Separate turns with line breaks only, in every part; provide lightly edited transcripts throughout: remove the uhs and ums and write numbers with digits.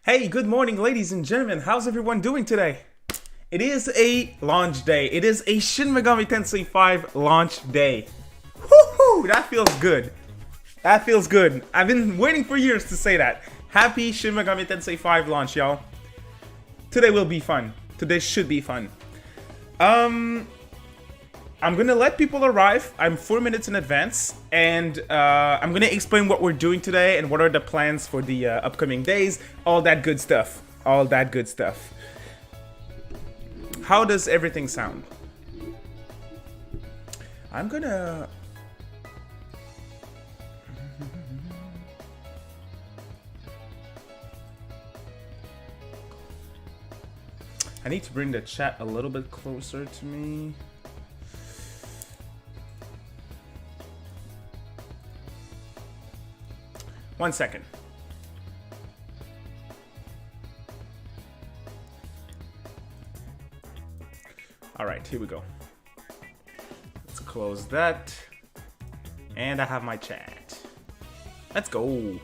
Hey, good morning, ladies and gentlemen. How's everyone doing today? It is a launch day. It is a Shin Megami Tensei V launch day. Woohoo! That feels good. That feels good. I've been waiting for years to say that. Happy Shin Megami Tensei V launch, y'all. Today will be fun. Today should be fun. I'm gonna let people arrive. I'm 4 minutes in advance, and I'm gonna explain what we're doing today and what are the plans for the upcoming days. All that good stuff. All that good stuff. How does everything sound? I'm gonna... I need to bring the chat a little bit closer to me. One second. All right, here we go. Let's close that. And I have my chat. Let's go.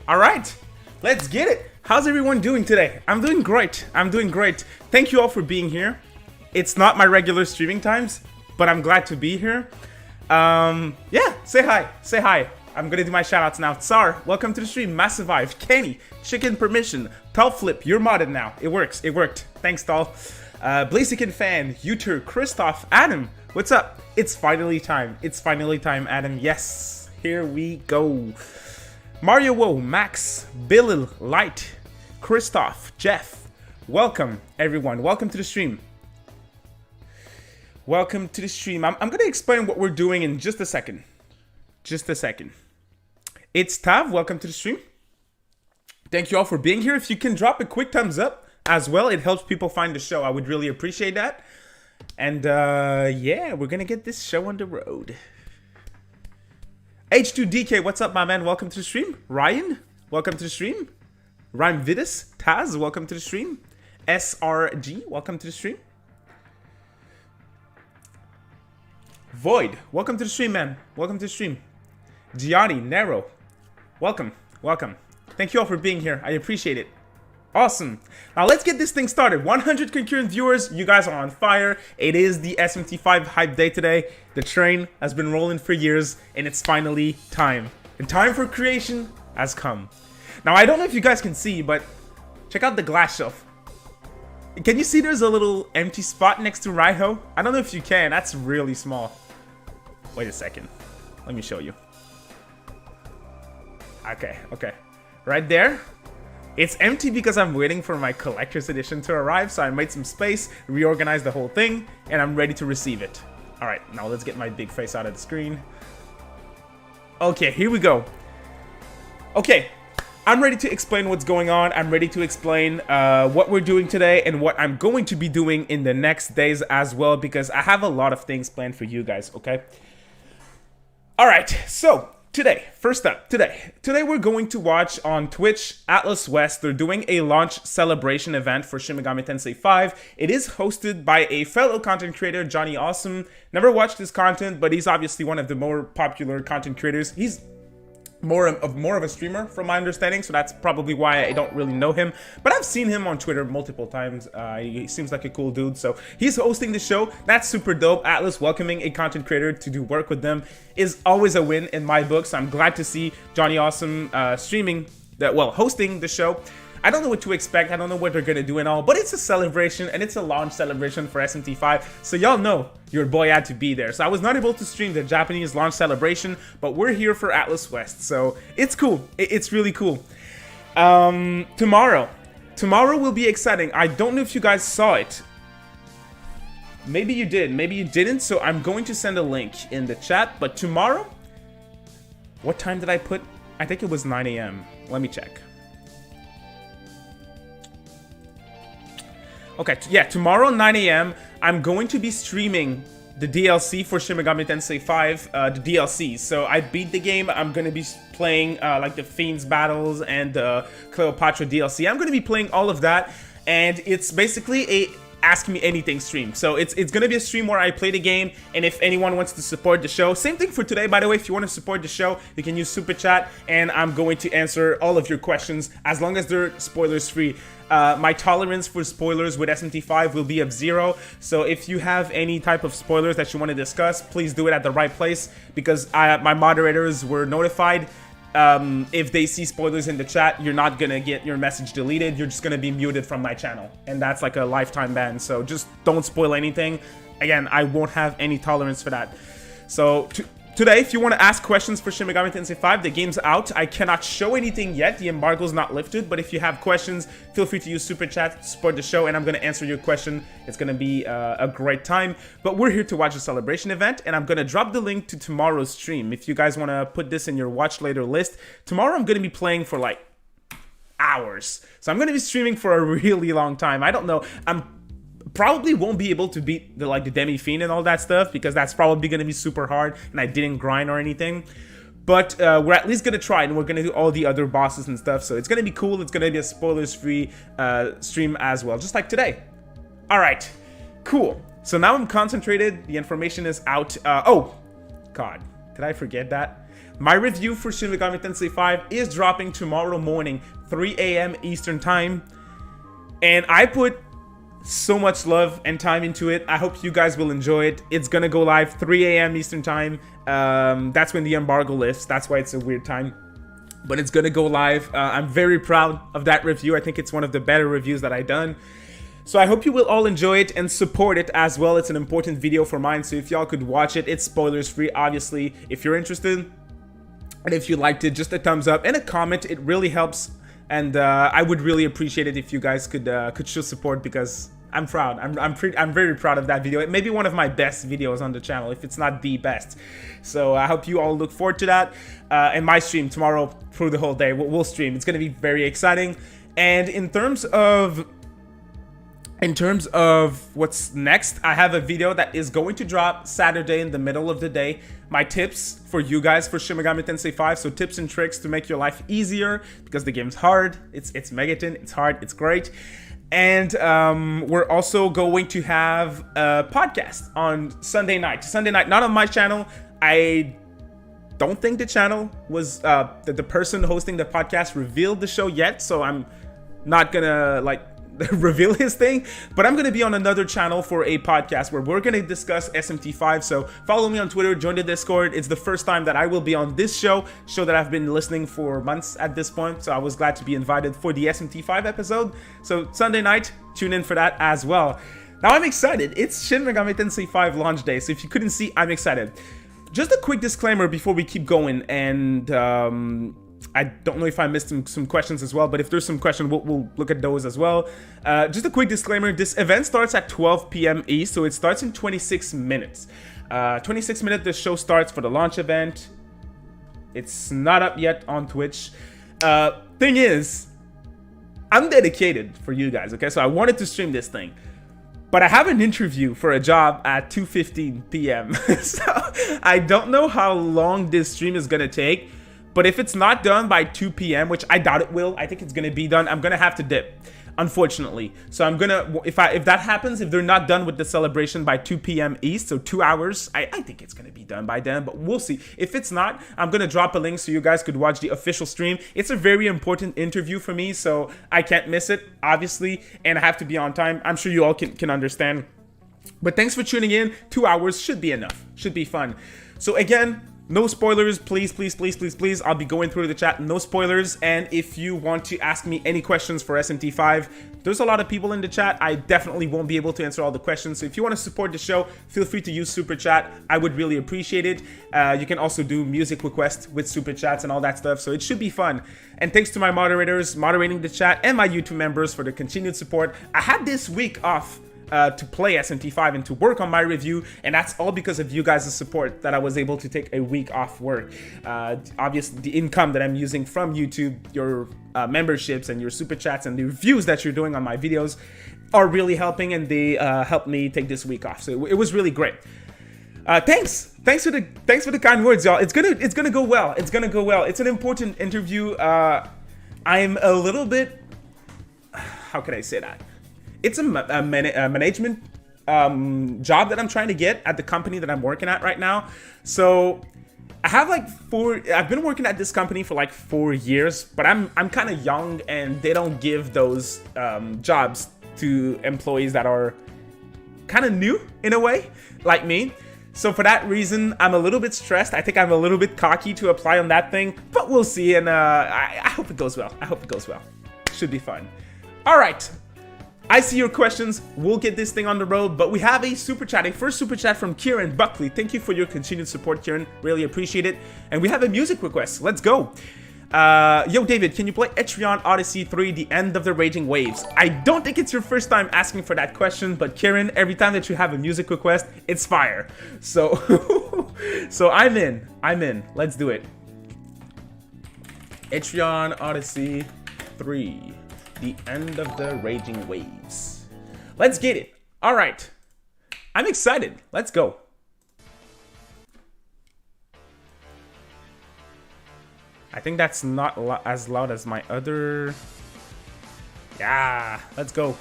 All right, let's get it. How's everyone doing today? I'm doing great. I'm doing great. Thank you all for being here. It's not my regular streaming times, but I'm glad to be here. Yeah, say hi. Say hi. I'm gonna do my shoutouts now. Tsar, welcome to the stream. Massive Vive, Kenny, Chicken Permission, Tall Flip, you're modded now. It works. It worked. Thanks, Tall. Blaziken Fan, Uter, Christoph, Adam, what's up? It's finally time. It's finally time, Adam. Yes, here we go. Mario Woe, Max, Bill, Light, Christoph, Jeff, welcome everyone. Welcome to the stream. Welcome to the stream. I'm going to explain what we're doing in just a second. Just a second. It's Tav. Welcome to the stream. Thank you all for being here. If you can drop a quick thumbs up as well, it helps people find the show. I would really appreciate that. And yeah, we're going to get this show on the road. H2DK, what's up, my man? Welcome to the stream. Ryan, welcome to the stream. Rhyme Vidus, Taz, welcome to the stream. SRG, welcome to the stream. Void, welcome to the stream, man. Welcome to the stream. Gianni, Nero, welcome, welcome. Thank you all for being here. I appreciate it. Awesome. Now let's get this thing started. 100 concurrent viewers. You guys are on fire. It is the SMT V hype day today. The train has been rolling for years, and it's finally time. The time for creation has come. Now I don't know if you guys can see, but check out the glass shelf. Can you see there's a little empty spot next to Raiho? I don't know if you can. That's really small. Wait a second. Let me show you. Okay, okay. Right there. It's empty because I'm waiting for my collector's edition to arrive, so I made some space, reorganized the whole thing, and I'm ready to receive it. Alright, now let's get my big face out of the screen. Okay, here we go. Okay. I'm ready to explain what's going on. I'm ready to explain what we're doing today and what I'm going to be doing in the next days as well, because I have a lot of things planned for you guys, okay? Alright, so today, first up, today we're going to watch on Twitch, Atlus West. They're doing a launch celebration event for Shin Megami Tensei V. It is hosted by a fellow content creator, Johnny Awesome. Never watched his content, but he's obviously one of the more popular content creators. He's more of a streamer from my understanding, so that's probably why I don't really know him, but I've seen him on Twitter multiple times. He seems like a cool dude, so he's hosting the show. That's super dope. Atlus welcoming a content creator to do work with them is always a win in my book, so I'm glad to see Johnny Awesome hosting the show. I don't know what to expect. I don't know what they're gonna do and all, but it's a celebration, and it's a launch celebration for SMT V, so y'all know your boy had to be there. So I was not able to stream the Japanese launch celebration, but we're here for Atlus West, so it's cool. It's really cool. Tomorrow will be exciting. I don't know if you guys saw it. Maybe you did, maybe you didn't, so I'm going to send a link in the chat. But tomorrow, what time did I put? I think it was 9 a.m. Let me check. Okay, yeah, tomorrow 9 a.m. I'm going to be streaming the DLC for Shin Megami Tensei V, the DLC. So I beat the game. I'm going to be playing like the Fiend's Battles and the Cleopatra DLC. I'm going to be playing all of that, and it's basically Ask Me Anything stream. So it's gonna be a stream where I play the game, and if anyone wants to support the show, same thing for today, by the way. If you want to support the show, you can use Super Chat, and I'm going to answer all of your questions as long as they're spoilers free. My tolerance for spoilers with SMT5 will be of 0, so if you have any type of spoilers that you want to discuss, please do it at the right place, because my moderators were notified. If they see spoilers in the chat, you're not gonna get your message deleted, you're just gonna be muted from my channel, and that's like a lifetime ban. So just don't spoil anything. Again, I won't have any tolerance for that. So today, if you want to ask questions for Shin Megami Tensei V, the game's out. I cannot show anything yet, the embargo's not lifted, but if you have questions, feel free to use Super Chat to support the show, and I'm going to answer your question. It's going to be a great time. But we're here to watch the celebration event, and I'm going to drop the link to tomorrow's stream. If you guys want to put this in your watch later list, tomorrow I'm going to be playing for like hours. So I'm going to be streaming for a really long time. I don't know. Probably won't be able to beat the Demi Fiend and all that stuff, because that's probably going to be super hard, and I didn't grind or anything. But we're at least going to try, and we're going to do all the other bosses and stuff, so it's going to be cool. It's going to be a spoilers-free stream as well, just like today. Alright, cool. So now I'm concentrated, the information is out. Oh, God, did I forget that? My review for Shin Megami Tensei V is dropping tomorrow morning, 3 a.m. Eastern Time, and I put so much love and time into it. I hope you guys will enjoy it. It's gonna go live 3 a.m. Eastern Time. That's when the embargo lifts. That's why it's a weird time. But it's gonna go live. I'm very proud of that review. I think it's one of the better reviews that I've done. So I hope you will all enjoy it and support it as well. It's an important video for mine, so if y'all could watch it, it's spoilers free, obviously. If you're interested, and if you liked it, just a thumbs up and a comment. It really helps. And I would really appreciate it if you guys could show support, because I'm proud. I'm very proud of that video. It may be one of my best videos on the channel, if it's not the best. So I hope you all look forward to that. And my stream tomorrow through the whole day, we'll stream. It's going to be very exciting. And in terms of what's next, I have a video that is going to drop Saturday in the middle of the day. My tips for you guys for Shin Megami Tensei V. So tips and tricks to make your life easier, because the game's hard. It's Megaton. It's hard. It's great. And we're also going to have a podcast on Sunday night. Sunday night, not on my channel. I don't think the channel was the person hosting the podcast revealed the show yet, so I'm not gonna reveal his thing, but I'm gonna be on another channel for a podcast where we're gonna discuss SMT V. So follow me on Twitter, join the Discord. It's the first time that I will be on this show that I've been listening for months at this point, so I was glad to be invited for the SMT V episode. So Sunday night, tune in for that as well. Now I'm excited. It's Shin Megami Tensei V launch day, so if you couldn't see, I'm excited. Just a quick disclaimer before we keep going, and I don't know if I missed some questions as well, but if there's some question, we'll look at those as well. Just a quick disclaimer, this event starts at 12 p.m. East, so it starts in 26 minutes. 26 minutes, the show starts for the launch event. It's not up yet on Twitch. Thing is, I'm dedicated for you guys, okay? So I wanted to stream this thing, but I have an interview for a job at 2:15 p.m. So I don't know how long this stream is gonna take. But if it's not done by 2 p.m., which I doubt it will, I think it's gonna be done. I'm gonna have to dip, unfortunately. So I'm gonna, if that happens, if they're not done with the celebration by 2 p.m. East, so 2 hours, I think it's gonna be done by then, but we'll see. If it's not, I'm gonna drop a link so you guys could watch the official stream. It's a very important interview for me, so I can't miss it, obviously, and I have to be on time. I'm sure you all can understand. But thanks for tuning in. 2 hours should be enough, should be fun. So again, no spoilers, please, please, please, please, please. I'll be going through the chat, no spoilers. And if you want to ask me any questions for SMT V, there's a lot of people in the chat. I definitely won't be able to answer all the questions. So if you want to support the show, feel free to use Super Chat. I would really appreciate it. You can also do music requests with Super Chats and all that stuff. So it should be fun. And thanks to my moderators moderating the chat and my YouTube members for the continued support. I had this week off to play SMT V and to work on my review, and that's all because of you guys' support that I was able to take a week off work. Obviously, the income that I'm using from YouTube, your memberships and your super chats and the reviews that you're doing on my videos are really helping, and they helped me take this week off. So it was really great. Thanks for the kind words, y'all. It's gonna go well. It's gonna go well. It's an important interview. I'm a little bit, how can I say that? it's a management job that I'm trying to get at the company that I'm working at right now. So I have like I've been working at this company for like 4 years, but I'm kind of young, and they don't give those jobs to employees that are kind of new in a way, like me. So for that reason, I'm a little bit stressed. I think I'm a little bit cocky to apply on that thing, but we'll see. And I hope it goes well. I hope it goes well. Should be fun. All right. I see your questions. We'll get this thing on the road, but we have a super chat, a first super chat from Kieran Buckley. Thank you for your continued support, Kieran. Really appreciate it. And we have a music request. Let's go. Yo, David, can you play Etrian Odyssey 3, The End of the Raging Waves? I don't think it's your first time asking for that question, but Kieran, every time that you have a music request, it's fire. So, so I'm in. Let's do it. Etrian Odyssey 3, The End of the Raging Waves. Let's get it. All right. I'm excited. Let's go. I think that's not as loud as my other... Yeah, let's go.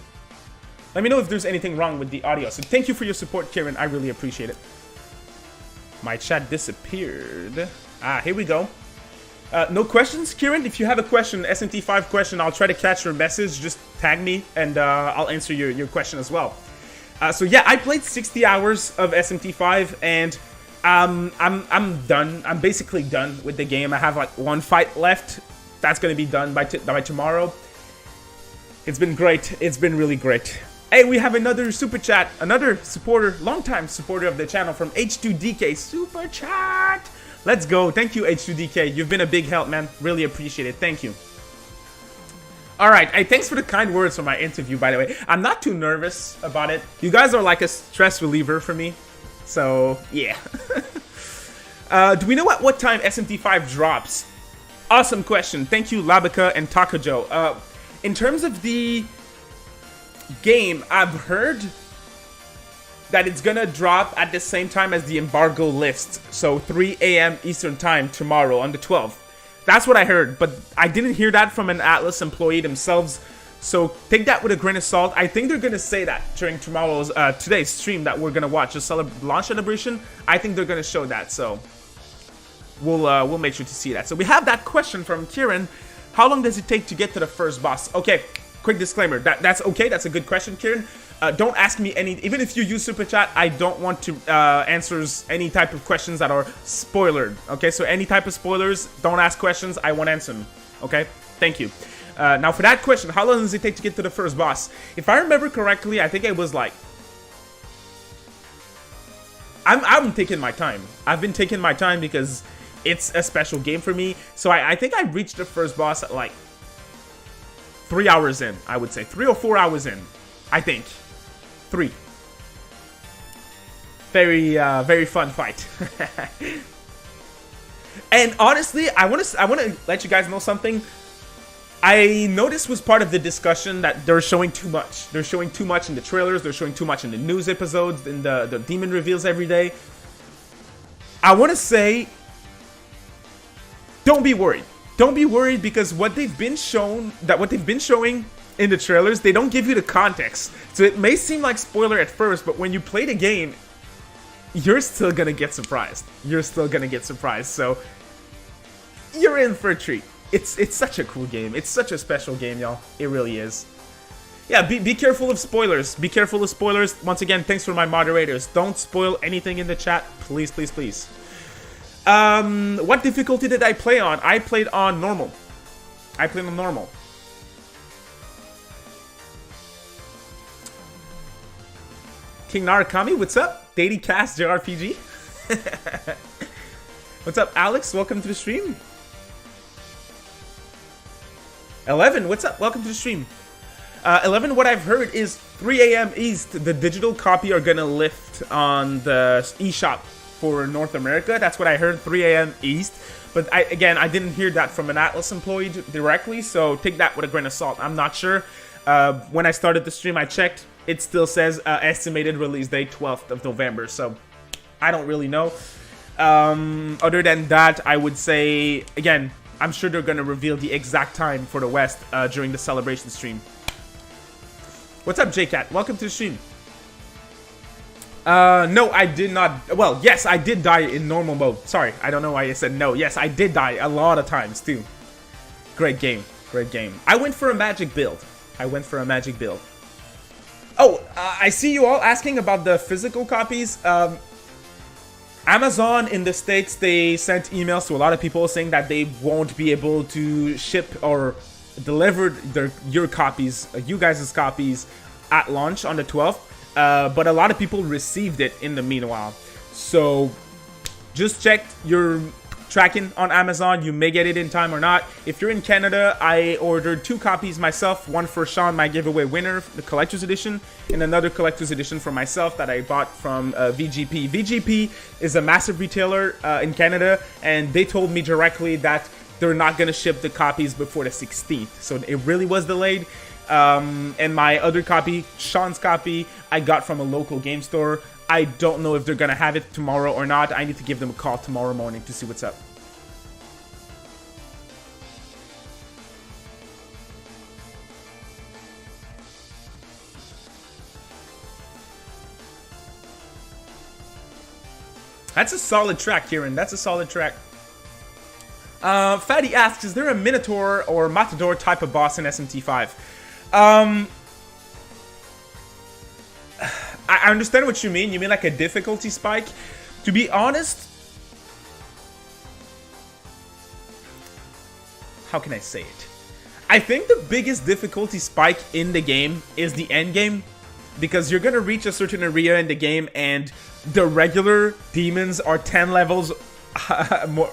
Let me know if there's anything wrong with the audio. So thank you for your support, Kieran. I really appreciate it. My chat disappeared. Here we go. No questions, Kieran? If you have a question, SMT 5 question, I'll try to catch your message. Just tag me, and I'll answer your question as well. So yeah, I played 60 hours of SMT 5, and... I'm done. I'm basically done with the game. I have like one fight left. That's gonna be done by tomorrow. It's been great. It's been really great. Hey, we have another super chat, another supporter, longtime supporter of the channel from H2DK. Super chat. Let's go. Thank you, H2DK. You've been a big help, man. Really appreciate it. Thank you. All right. Hey, thanks for the kind words for my interview, by the way. I'm not too nervous about it. You guys are like a stress reliever for me. So, yeah. Do we know at what time SMT5 drops? Awesome question. Thank you, Labica and Takajo. In terms of the game, I've heard that it's gonna drop at the same time as the embargo lifts. So 3 a.m. Eastern time tomorrow on the 12th. That's what I heard, but I didn't hear that from an Atlus employee themselves. So take that with a grain of salt. I think they're gonna say that during today's stream that we're gonna watch, the launch celebration. I think they're gonna show that. So we'll make sure to see that. So we have that question from Kieran. How long does it take to get to the first boss? Okay, quick disclaimer. That's okay. That's a good question, Kieran. Don't ask me even if you use Super Chat, I don't want to answer any type of questions that are spoilered. Okay, so any type of spoilers, don't ask questions. I won't answer them. Okay, thank you. Now for that question, how long does it take to get to the first boss? If I remember correctly, I think it was like... I'm taking my time. I've been taking my time because it's a special game for me. So I think I reached the first boss at like 3 hours in, I would say. 3 or 4 hours in, I think. 3. Very fun fight. And honestly, I want to let you guys know something. I noticed was part of the discussion that they're showing too much. They're showing too much in the trailers. They're showing too much in the news episodes, in the demon reveals every day. I want to say, don't be worried. Don't be worried because what they've been showing in the trailers, they don't give you the context. So it may seem like spoiler at first, but when you play the game, you're still gonna get surprised. You're still gonna get surprised. So you're in for a treat. It's such a cool game. It's such a special game, y'all. It really is. Yeah, be careful of spoilers. Be careful of spoilers. Once again, thanks for my moderators. Don't spoil anything in the chat. Please, please, please. What difficulty did I play on? I played on normal. I played on normal. King Narakami, what's up? DavidCast JRPG. What's up, Alex? Welcome to the stream. 11, what's up? Welcome to the stream. 11, what I've heard is 3 a.m. East, the digital copy are gonna lift on the eShop for North America. That's what I heard, 3 a.m. East. But again, I didn't hear that from an Atlus employee directly, so take that with a grain of salt. I'm not sure. When I started the stream, I checked. It still says estimated release date 12th of November, so I don't really know. Other than that, I would say, again, I'm sure they're going to reveal the exact time for the West during the celebration stream. What's up, JCat? Welcome to the stream. No, I did not. Well, yes, I did die in normal mode. Sorry, I don't know why I said no. Yes, I did die a lot of times, too. Great game. Great game. I went for a magic build. Oh, I see you all asking about the physical copies. Amazon in the States, they sent emails to a lot of people saying that they won't be able to ship or deliver your copies, you guys' copies, at launch on the 12th. But a lot of people received it in the meanwhile. So just check your tracking on Amazon. You may get it in time or not. If you're in Canada, I ordered 2 copies myself. One for Sean, my giveaway winner, the collector's edition, and another collector's edition for myself that I bought from VGP. VGP is a massive retailer in Canada, and they told me directly that they're not going to ship the copies before the 16th. So it really was delayed. And my other copy, Sean's copy, I got from a local game store. I don't know if they're gonna have it tomorrow or not. I need to give them a call tomorrow morning to see what's up. That's a solid track, Kieran. That's a solid track. Fatty asks, is there a Minotaur or Matador type of boss in SMT 5? I understand what you mean. You mean like a difficulty spike? To be honest, how can I say it? I think the biggest difficulty spike in the game is the end game, because you're gonna reach a certain area in the game and the regular demons are 10 levels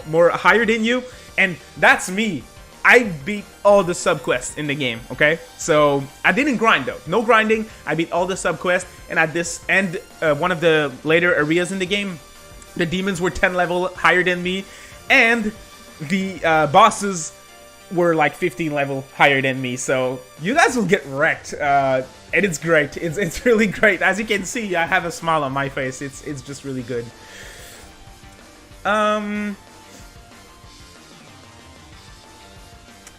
more higher than you, and that's me. I beat all the subquests in the game, okay? So, I didn't grind though. No grinding. I beat all the subquests, and at this end, one of the later areas in the game, the demons were 10 level higher than me, and the bosses were like 15 level higher than me. So, you guys will get wrecked, and it's great. It's really great. As you can see, I have a smile on my face. It's just really good.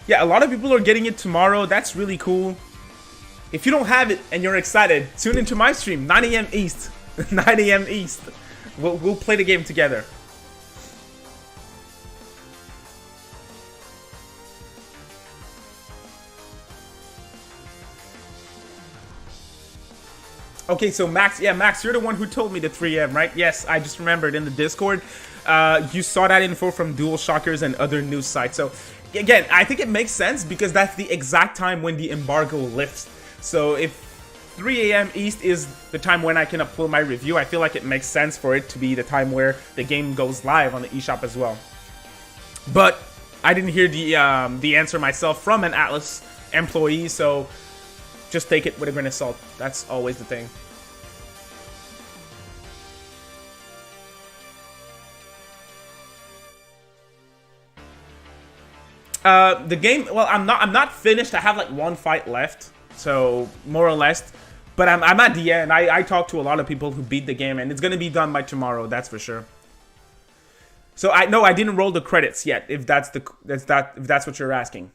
Yeah, a lot of people are getting it tomorrow. That's really cool. If you don't have it and you're excited, tune into my stream, 9 a.m. East. 9 a.m. East. We'll play the game together. Okay, so Max, yeah, Max, you're the one who told me the 3 a.m., right? Yes, I just remembered in the Discord. You saw that info from DualShockers and other news sites. So, again, I think it makes sense because that's the exact time when the embargo lifts. So, if 3 a.m. East is the time when I can upload my review, I feel like it makes sense for it to be the time where the game goes live on the eShop as well. But I didn't hear the answer myself from an Atlus employee, so just take it with a grain of salt. That's always the thing. The game, well, I'm not finished. I have like 1 fight left, so more or less. But I'm at the end. I talked to a lot of people who beat the game, and it's gonna be done by tomorrow. That's for sure. So I didn't roll the credits yet. If that's what you're asking,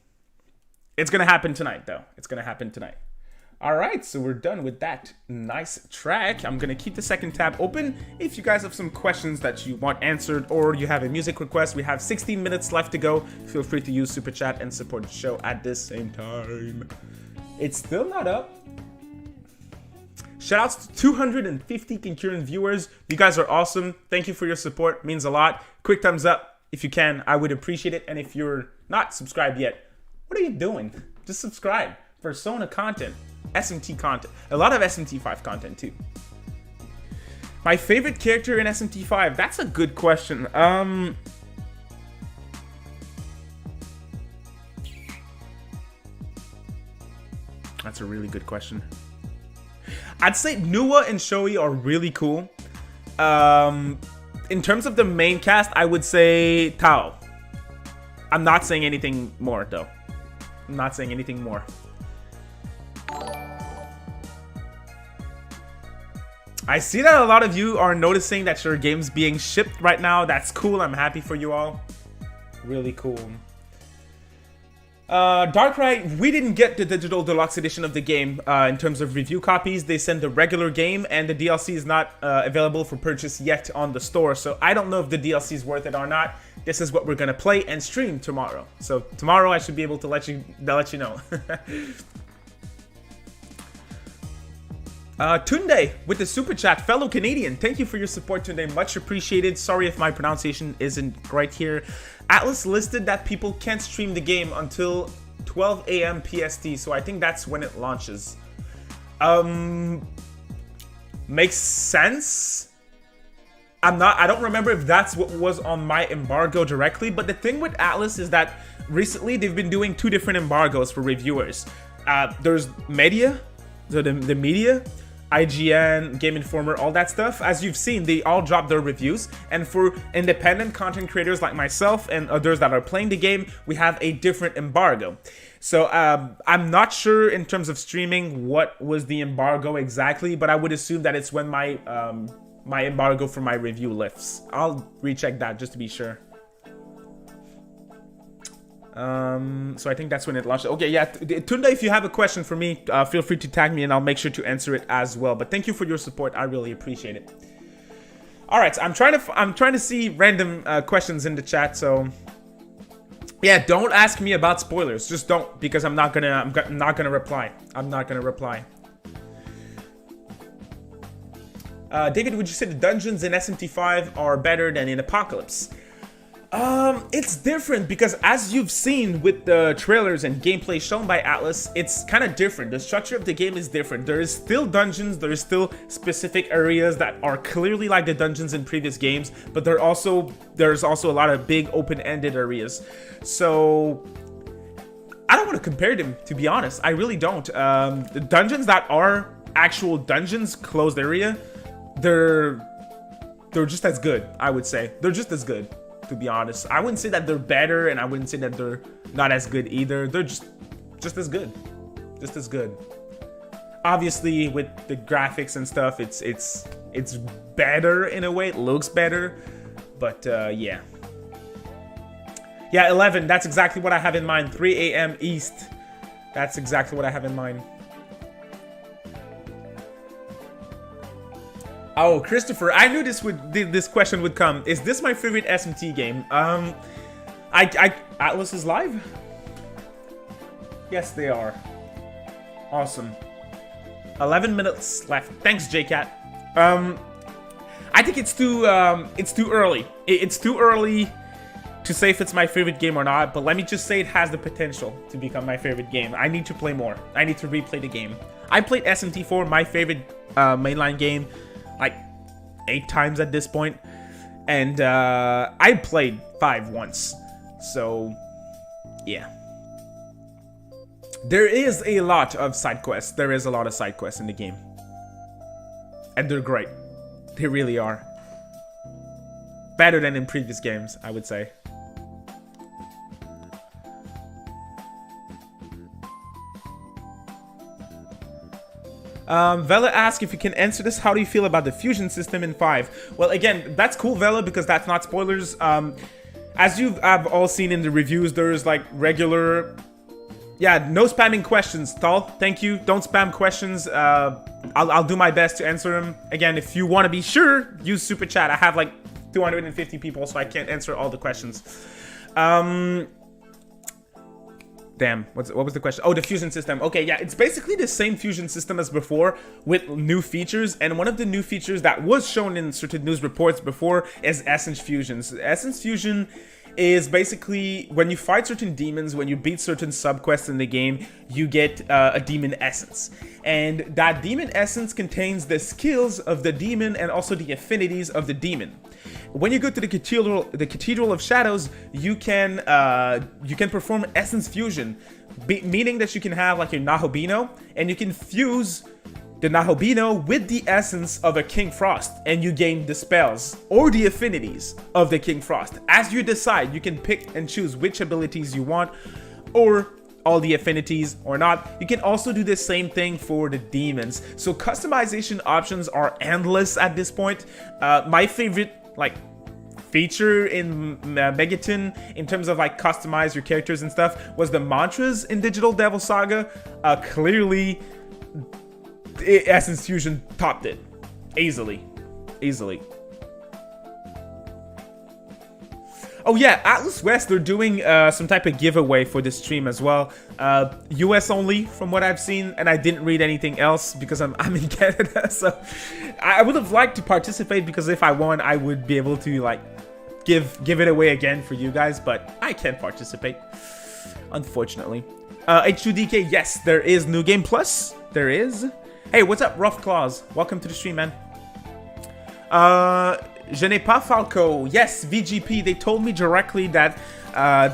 it's gonna happen tonight, though. It's gonna happen tonight. All right, so we're done with that nice track. I'm gonna keep the second tab open. If you guys have some questions that you want answered or you have a music request, we have 16 minutes left to go. Feel free to use Super Chat and support the show at the same time. It's still not up. Shoutouts to 250 concurrent viewers. You guys are awesome. Thank you for your support. It means a lot. Quick thumbs up if you can. I would appreciate it. And if you're not subscribed yet, what are you doing? Just subscribe. Persona content. SMT content. A lot of SMT 5 content too. My favorite character in SMT 5? That's a good question. That's a really good question. I'd say Nua and Shoei are really cool. In terms of the main cast, I would say Tao. I'm not saying anything more though. I'm not saying anything more. I see that a lot of you are noticing that your game's being shipped right now. That's cool. I'm happy for you all. Really cool. Darkrai, we didn't get the digital deluxe edition of the game in terms of review copies. They sent the regular game, and the DLC is not available for purchase yet on the store. So I don't know if the DLC is worth it or not. This is what we're gonna play and stream tomorrow. So tomorrow I should be able to let you know. Tunde with the super chat, fellow Canadian. Thank you for your support, Tunde. Much appreciated. Sorry if my pronunciation isn't right here. Atlus listed that people can't stream the game until 12 a.m. PST, so I think that's when it launches. Makes sense. I don't remember if that's what was on my embargo directly, but the thing with Atlus is that recently they've been doing 2 different embargoes for reviewers. There's media, so the media, IGN, Game Informer, all that stuff. As you've seen, they all drop their reviews. And for independent content creators like myself and others that are playing the game, we have a different embargo. So I'm not sure in terms of streaming what was the embargo exactly, but I would assume that it's when my my embargo for my review lifts. I'll recheck that just to be sure. So I think that's when it launched. Okay, yeah, Tunda, if you have a question for me, feel free to tag me and I'll make sure to answer it as well. But thank you for your support. I really appreciate it. All right, so I'm trying to see random questions in the chat. So yeah, don't ask me about spoilers. Just don't, because I'm not gonna reply. I'm not gonna reply. David, would you say the dungeons in SMT 5 are better than in Apocalypse? It's different because as you've seen with the trailers and gameplay shown by Atlus, it's kind of different. The structure of the game is different. There is still dungeons, there is still specific areas that are clearly like the dungeons in previous games, but there's also a lot of big open-ended areas. So I don't want to compare them, to be honest. I really don't. The dungeons that are actual dungeons, closed area, they're just as good, I would say. They're just as good, to be honest. I wouldn't say that they're better, and I wouldn't say that they're not as good either. They're just as good. Just as good. Obviously, with the graphics and stuff, it's better in a way. It looks better. But yeah. Yeah, 11. That's exactly what I have in mind. 3 a.m. East. That's exactly what I have in mind. Oh, Christopher, I knew this question would come. Is this my favorite SMT game? Atlus is live? Yes, they are. Awesome. 11 minutes left. Thanks, JCat. I think it's too early. It's too early to say if it's my favorite game or not, but let me just say it has the potential to become my favorite game. I need to play more. I need to replay the game. I played SMT 4, my favorite mainline game, like 8 times at this point, and I played 5 once, so yeah. There is a lot of side quests. There is a lot of side quests in the game, and they're great. They really are. Better than in previous games, I would say. Vela asks if you can answer this. How do you feel about the fusion system in 5? Well, again, that's cool, Vela, because that's not spoilers. As you've all seen in the reviews, there's like regular... Yeah, no spamming questions, Tal. Thank you. Don't spam questions. I'll do my best to answer them. Again, if you want to be sure, use Super Chat. I have like 250 people, so I can't answer all the questions. Damn, what was the question? Oh, the fusion system. Okay, yeah, it's basically the same fusion system as before with new features, and one of the new features that was shown in certain news reports before is Essence Fusions. Essence Fusion is basically when you fight certain demons, when you beat certain subquests in the game, you get a demon essence. And that demon essence contains the skills of the demon and also the affinities of the demon. When you go to the Cathedral of Shadows, you can perform Essence Fusion, meaning that you can have like your Nahobino, and you can fuse the Nahobino with the essence of a King Frost, and you gain the spells or the affinities of the King Frost. As you decide, you can pick and choose which abilities you want, or all the affinities or not. You can also do the same thing for the demons. So customization options are endless at this point. My favorite, like, feature in Megaton in terms of like customize your characters and stuff was the mantras in Digital Devil Saga. Clearly, Essence Fusion topped it easily. Oh yeah, Atlus West, they're doing some type of giveaway for this stream as well. US only, from what I've seen, and I didn't read anything else because I'm in Canada. So I would have liked to participate because if I won, I would be able to like give it away again for you guys. But I can't participate, unfortunately. H2DK, yes, there is New Game Plus. There is. Hey, what's up, Rough Claws? Welcome to the stream, man. Je n'ai pas Falco. Yes, VGP, they told me directly that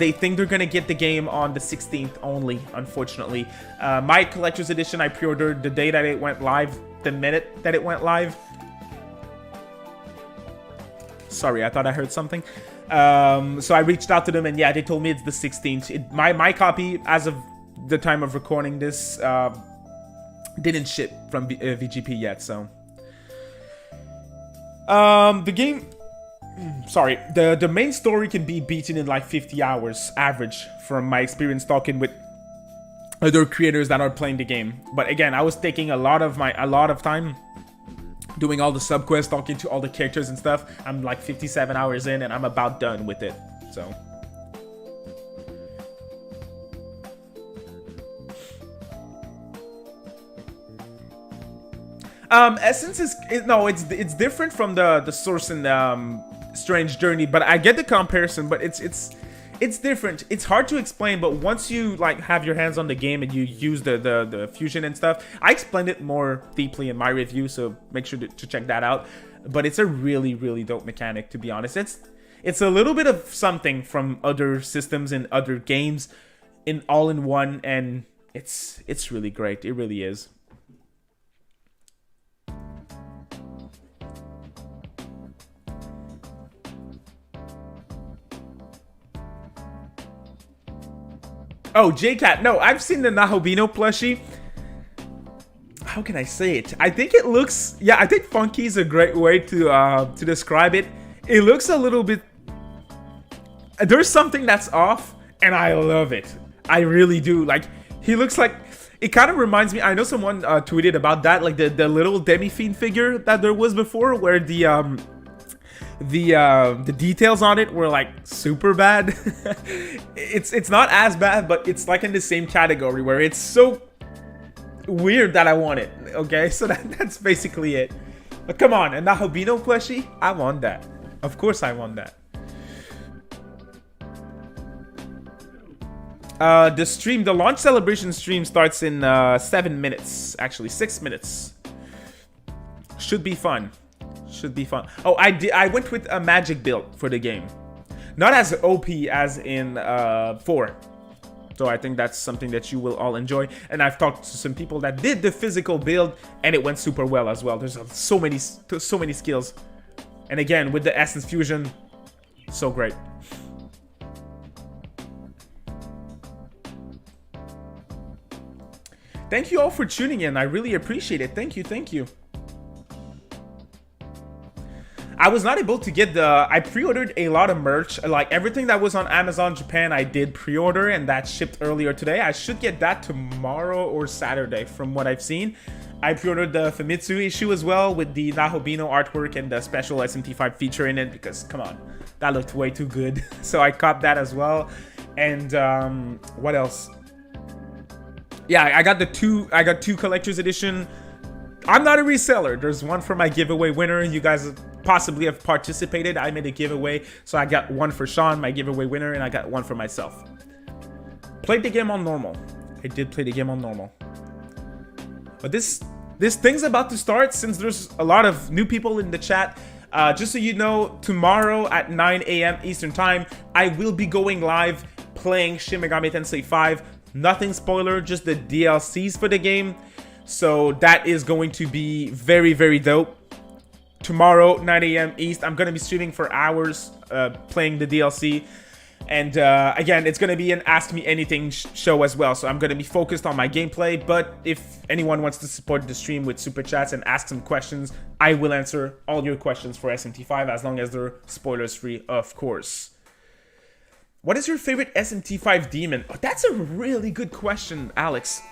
they think they're gonna get the game on the 16th only, unfortunately. My collector's edition I pre-ordered the day that it went live, the minute that it went live. Sorry, I thought I heard something. So I reached out to them and yeah, they told me it's the 16th. My copy, as of the time of recording this, didn't ship from VGP yet, so... the game, sorry, the main story can be beaten in like 50 hours average from my experience talking with other creators that are playing the game. But again, I was taking a lot of time doing all the subquests, talking to all the characters and stuff. I'm like 57 hours in and I'm about done with it, so... Essence is no, it's different from the source in Strange Journey, but I get the comparison, but it's different. It's hard to explain, but once you like have your hands on the game and you use the fusion and stuff, I explained it more deeply in my review, so make sure to check that out. But it's a really dope mechanic, to be honest. It's a little bit of something from other systems and other games in all in one, and it's really great. It really is. Oh, JCat. No, I've seen the Nahobino plushie. How can I say it? I think it looks... Yeah, I think funky is a great way to describe it. It looks a little bit... There's something that's off, and I love it. I really do. Like, he looks like... It kind of reminds me... I know someone tweeted about that, like the little Demi-Fiend figure that there was before, where the details on it were like super bad. it's not as bad, but it's like in the same category where it's so weird that I want it. Okay, so that's basically it. But come on, a Nahobino plushie, I want that. Of course I want that. The launch celebration stream starts in 7 minutes, actually 6 minutes. Should be fun. Should be fun. Oh, I went with a magic build for the game, not as OP as in 4. So I think that's something that you will all enjoy. And I've talked to some people that did the physical build, and it went super well as well. There's so many skills, and again with the Essence Fusion, so great. Thank you all for tuning in. I really appreciate it. Thank you. I was not able to get I pre-ordered a lot of merch. Like everything that was on Amazon Japan, I did pre-order, and that shipped earlier today. I should get that tomorrow or Saturday from what I've seen. I pre-ordered the Famitsu issue as well with the Nahobino artwork and the special SMT V feature in it because, come on, that looked way too good. So I copped that as well. And what else? Yeah, I got two collector's edition. I'm not a reseller. There's one for my giveaway winner. You guys possibly have participated. I made a giveaway, so I got one for Sean, my giveaway winner, and I got one for myself. Played the game on normal. I did play the game on normal. But this thing's about to start since there's a lot of new people in the chat. Just so you know, tomorrow at 9 a.m. Eastern Time, I will be going live playing Shin Megami Tensei V. Nothing spoiler, just the DLCs for the game. So that is going to be very dope. Tomorrow, 9 a.m. East, I'm going to be streaming for hours playing the DLC. And again, it's going to be an Ask Me Anything show as well. So I'm going to be focused on my gameplay. But if anyone wants to support the stream with super chats and ask some questions, I will answer all your questions for SMT5 as long as they're spoilers free, of course. What is your favorite SMT5 demon? Oh, that's a really good question, Alex.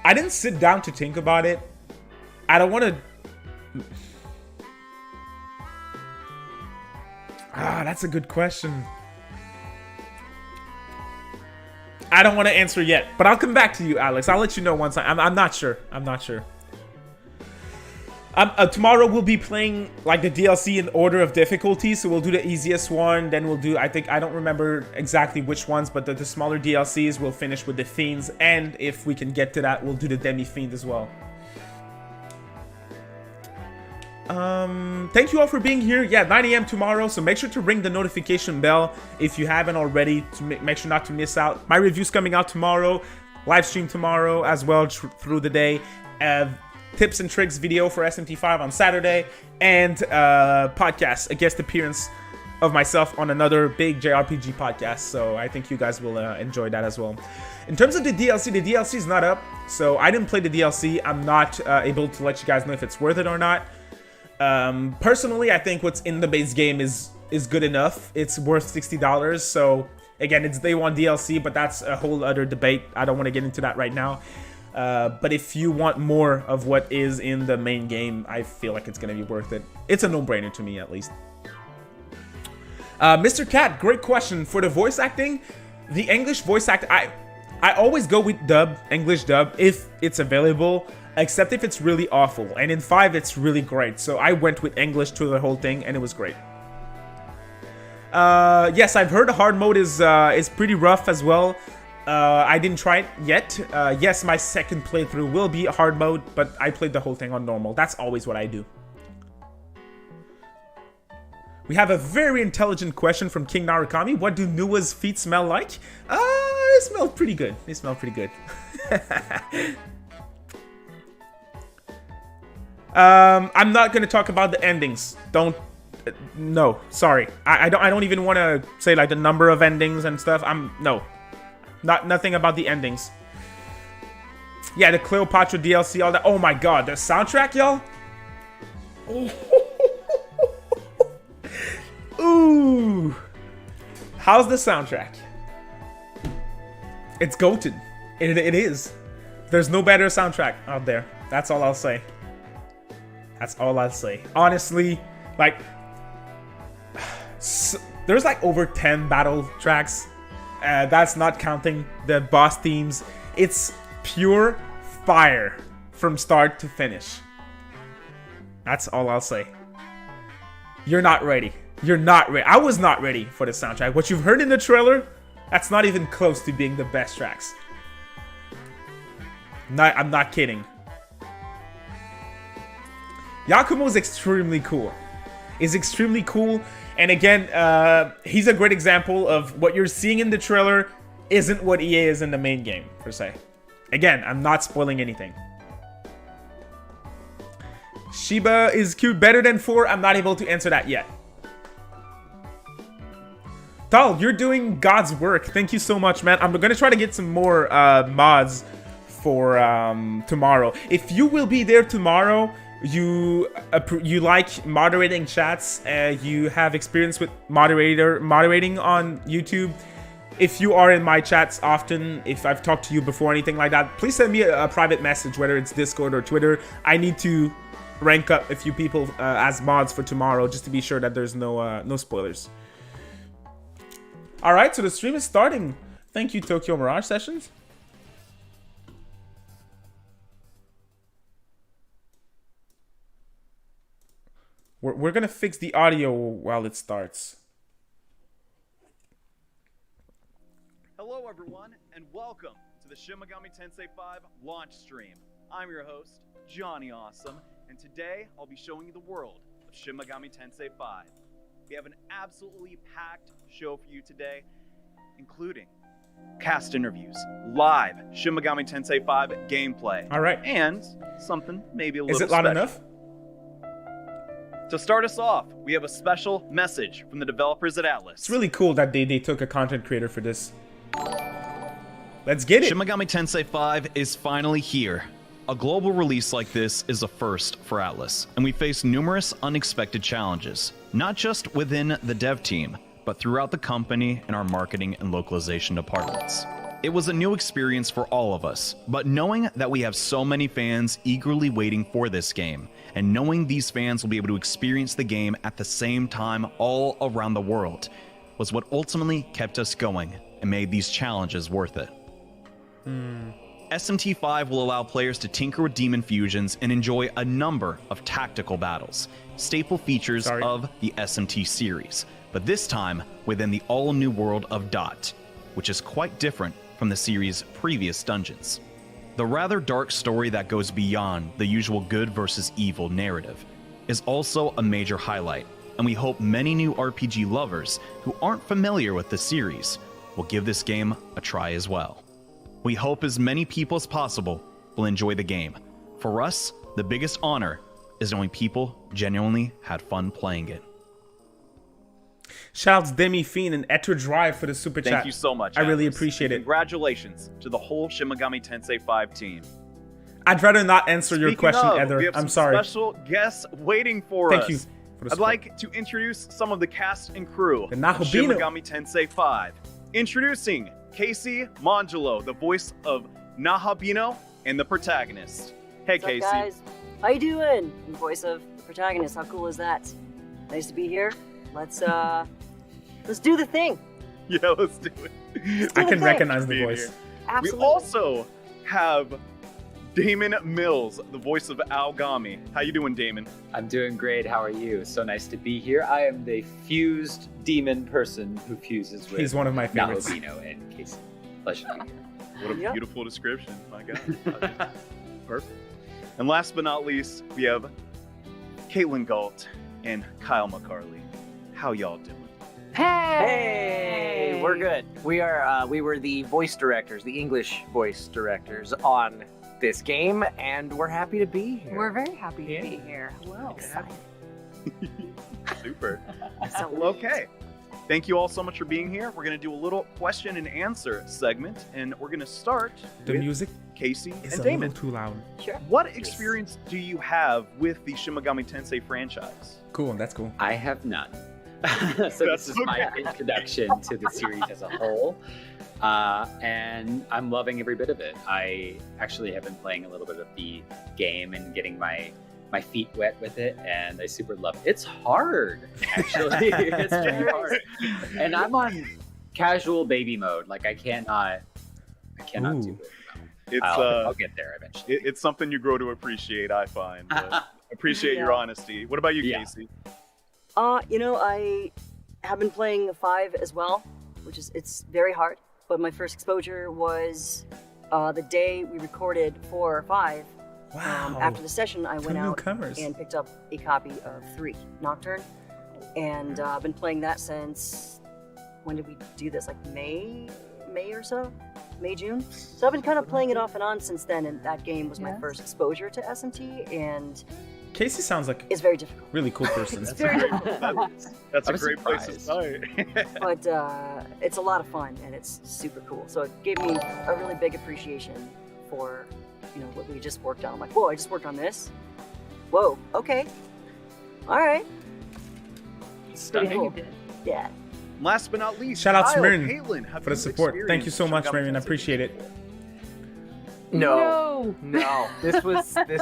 I didn't sit down to think about it. I don't want to... That's a good question. I don't want to answer yet, but I'll come back to you, Alex. I'll let you know once I'm not sure. I'm not sure. Tomorrow we'll be playing like the DLC in order of difficulty, so we'll do the easiest one, then we'll do, I don't remember exactly which ones, but the smaller DLCs we'll finish with the Fiends, and if we can get to that, we'll do the Demi-Fiend as well. Thank you all for being here. Yeah, 9 AM tomorrow, so make sure to ring the notification bell if you haven't already, to make sure not to miss out. My review's coming out tomorrow, live stream tomorrow as well through the day. Tips and tricks video for SMT5 on Saturday, and podcast, a guest appearance of myself on another big JRPG podcast, so I think you guys will enjoy that as well. In terms of the DLC is not up, so I didn't play the DLC. I'm not able to let you guys know if it's worth it or not. Personally, I think what's in the base game is good enough. It's worth $60, so again, it's day one DLC, but that's a whole other debate. I don't want to get into that right now. But if you want more of what is in the main game, I feel like it's going to be worth it. It's a no-brainer to me, at least. Mr. Cat, great question. For the voice acting, the English voice act, I always go with dub, English dub, if it's available, except if it's really awful. And in 5, it's really great. So I went with English to the whole thing, and it was great. Yes, I've heard the hard mode is pretty rough as well. I didn't try it yet. Yes, my second playthrough will be hard mode, but I played the whole thing on normal. That's always what I do. We have a very intelligent question from King Narukami. What do Nua's feet smell like? They smell pretty good. They smell pretty good. I'm not gonna talk about the endings. No, sorry. I don't even want to say like the number of endings and stuff. No. Nothing about the endings. Yeah, the Cleopatra DLC, all that. Oh my god, the soundtrack, y'all. Ooh. How's the soundtrack? It's goated. It is. There's no better soundtrack out there. That's all I'll say. That's all I'll say. Honestly, like, there's like over 10 battle tracks. That's not counting the boss themes. It's pure fire from start to finish. That's all I'll say. You're not ready. You're not ready. I was not ready for the soundtrack. What you've heard in the trailer, that's not even close to being the best tracks. I'm not kidding. Yakumo is extremely cool. Is extremely cool. And again, he's a great example of what you're seeing in the trailer isn't what EA is in the main game, per se. Again, I'm not spoiling anything. Shiba is cute better than 4. I'm not able to answer that yet. Tal, you're doing God's work. Thank you so much, man. I'm going to try to get some more mods for tomorrow. If you will be there tomorrow, you like moderating chats, you have experience with moderating on YouTube. If you are in my chats often, if I've talked to you before, anything like that, please send me a private message, whether it's Discord or Twitter. I need to rank up a few people as mods for tomorrow, just to be sure that there's no spoilers. All right, so the stream is starting. Thank you, Tokyo Mirage Sessions. We're gonna fix the audio while it starts.
Hello everyone, and welcome to the Shin Megami Tensei V launch stream. I'm your host, Johnny Awesome, and today I'll be showing you the world of Shin Megami Tensei V. We have an absolutely packed show for you today, including cast interviews, live Shin Megami Tensei V gameplay.
All right.
And something maybe a little
Is it loud
special.
enough?
To start us off, we have a special message from the developers at Atlus.
It's really cool that they took a content creator for this. Let's get it.
Shin Megami Tensei V is finally here. A global release like this is a first for Atlus, and we face numerous unexpected challenges, not just within the dev team, but throughout the company and our marketing and localization departments. It was a new experience for all of us, but knowing that we have so many fans eagerly waiting for this game, and knowing these fans will be able to experience the game at the same time all around the world, was what ultimately kept us going and made these challenges worth it. SMT V will allow players to tinker with demon fusions and enjoy a number of tactical battles, staple features of the SMT series, but this time within the all-new world of Dot, which is quite different from the series' previous dungeons. The rather dark story that goes beyond the usual good versus evil narrative is also a major highlight, and we hope many new RPG lovers who aren't familiar with the series will give this game a try as well. We hope as many people as possible will enjoy the game. For us, the biggest honor is knowing people genuinely had fun playing it.
Shouts Demi Fiend and Etter Drive for the super chat.
Thank you so much.
I really
Atlus.
appreciate it.
Congratulations to the whole Shin Megami Tensei V team.
I'd rather not answer your question, Ether.
We have
I'm
some
sorry.
Special guests waiting for us.
Thank you for the
I'd
support.
like to introduce some of the cast and crew
The
of Shin
Nahabino.
Megami Tensei V. Introducing Casey Mongelo, the voice of Nahabino and the protagonist. Hey,
What's up,
Casey.
guys? How you doing? I'm the voice of the protagonist. How cool is that? Nice to be here. Let's do the thing.
Yeah, let's do it.
I can recognize the
Being
voice.
here.
Absolutely.
We also have Damon Mills, the voice of Aogami. How you doing, Damon?
I'm doing great. How are you? So nice to be here. I am the fused demon person who fuses with
He's one of my favorites.
Nahabino and Casey. Pleasure to be here.
What a
Yep.
beautiful description. My God. Perfect. And last but not least, we have Caitlin Galt and Kyle McCarley. How y'all doing?
Hey, we're good. We are. We were the voice directors, the English voice directors on this game, and we're happy to be here.
We're very happy to be here. Hello.
Super. Well, okay. Thank you all so much for being here. We're going to do a little question and answer segment, and we're going to start
The
with
music
Casey
is
and
a
Damon.
little too loud.
Sure.
What experience do you have with the Shin Megami Tensei franchise?
Cool, that's cool.
I have none. So this is my introduction to the series as a whole. And I'm loving every bit of it. I actually have been playing a little bit of the game and getting my feet wet with it, and I super love it. It's hard, actually. It's very hard. And I'm on casual baby mode. Like I cannot
Ooh.
do it.
It's
I'll get there eventually.
it's something you grow to appreciate, I find. But appreciate your honesty. What about you,
Yeah.
Casey?
I have been playing 5 as well, it's very hard. But my first exposure was the day we recorded 4 or 5.
Wow.
After the session, I went out
newcomers.
and picked up a copy of 3, Nocturne, and I've been playing that since. When did we do this? Like May or so? May, June? So I've been kind of playing it off and on since then, and that game was my first exposure to SMT, and
Casey sounds like
it's very difficult.
a really cool person.
It's very difficult.
That's
I
a
was
great place to
surprised.
start.
But it's a lot of fun, and it's super cool. So it gave me a really big appreciation for, what we just worked on. I'm like, whoa, I just worked on this? Whoa, okay. All right. It's pretty cool. Yeah.
Last but not least,
Shout out to
Kyle,
Marin
Caitlin, have
for the
you
support. Thank you so
experienced
much,
Shin Megami
Marion. I
Tensei
appreciate it.
before?
No. This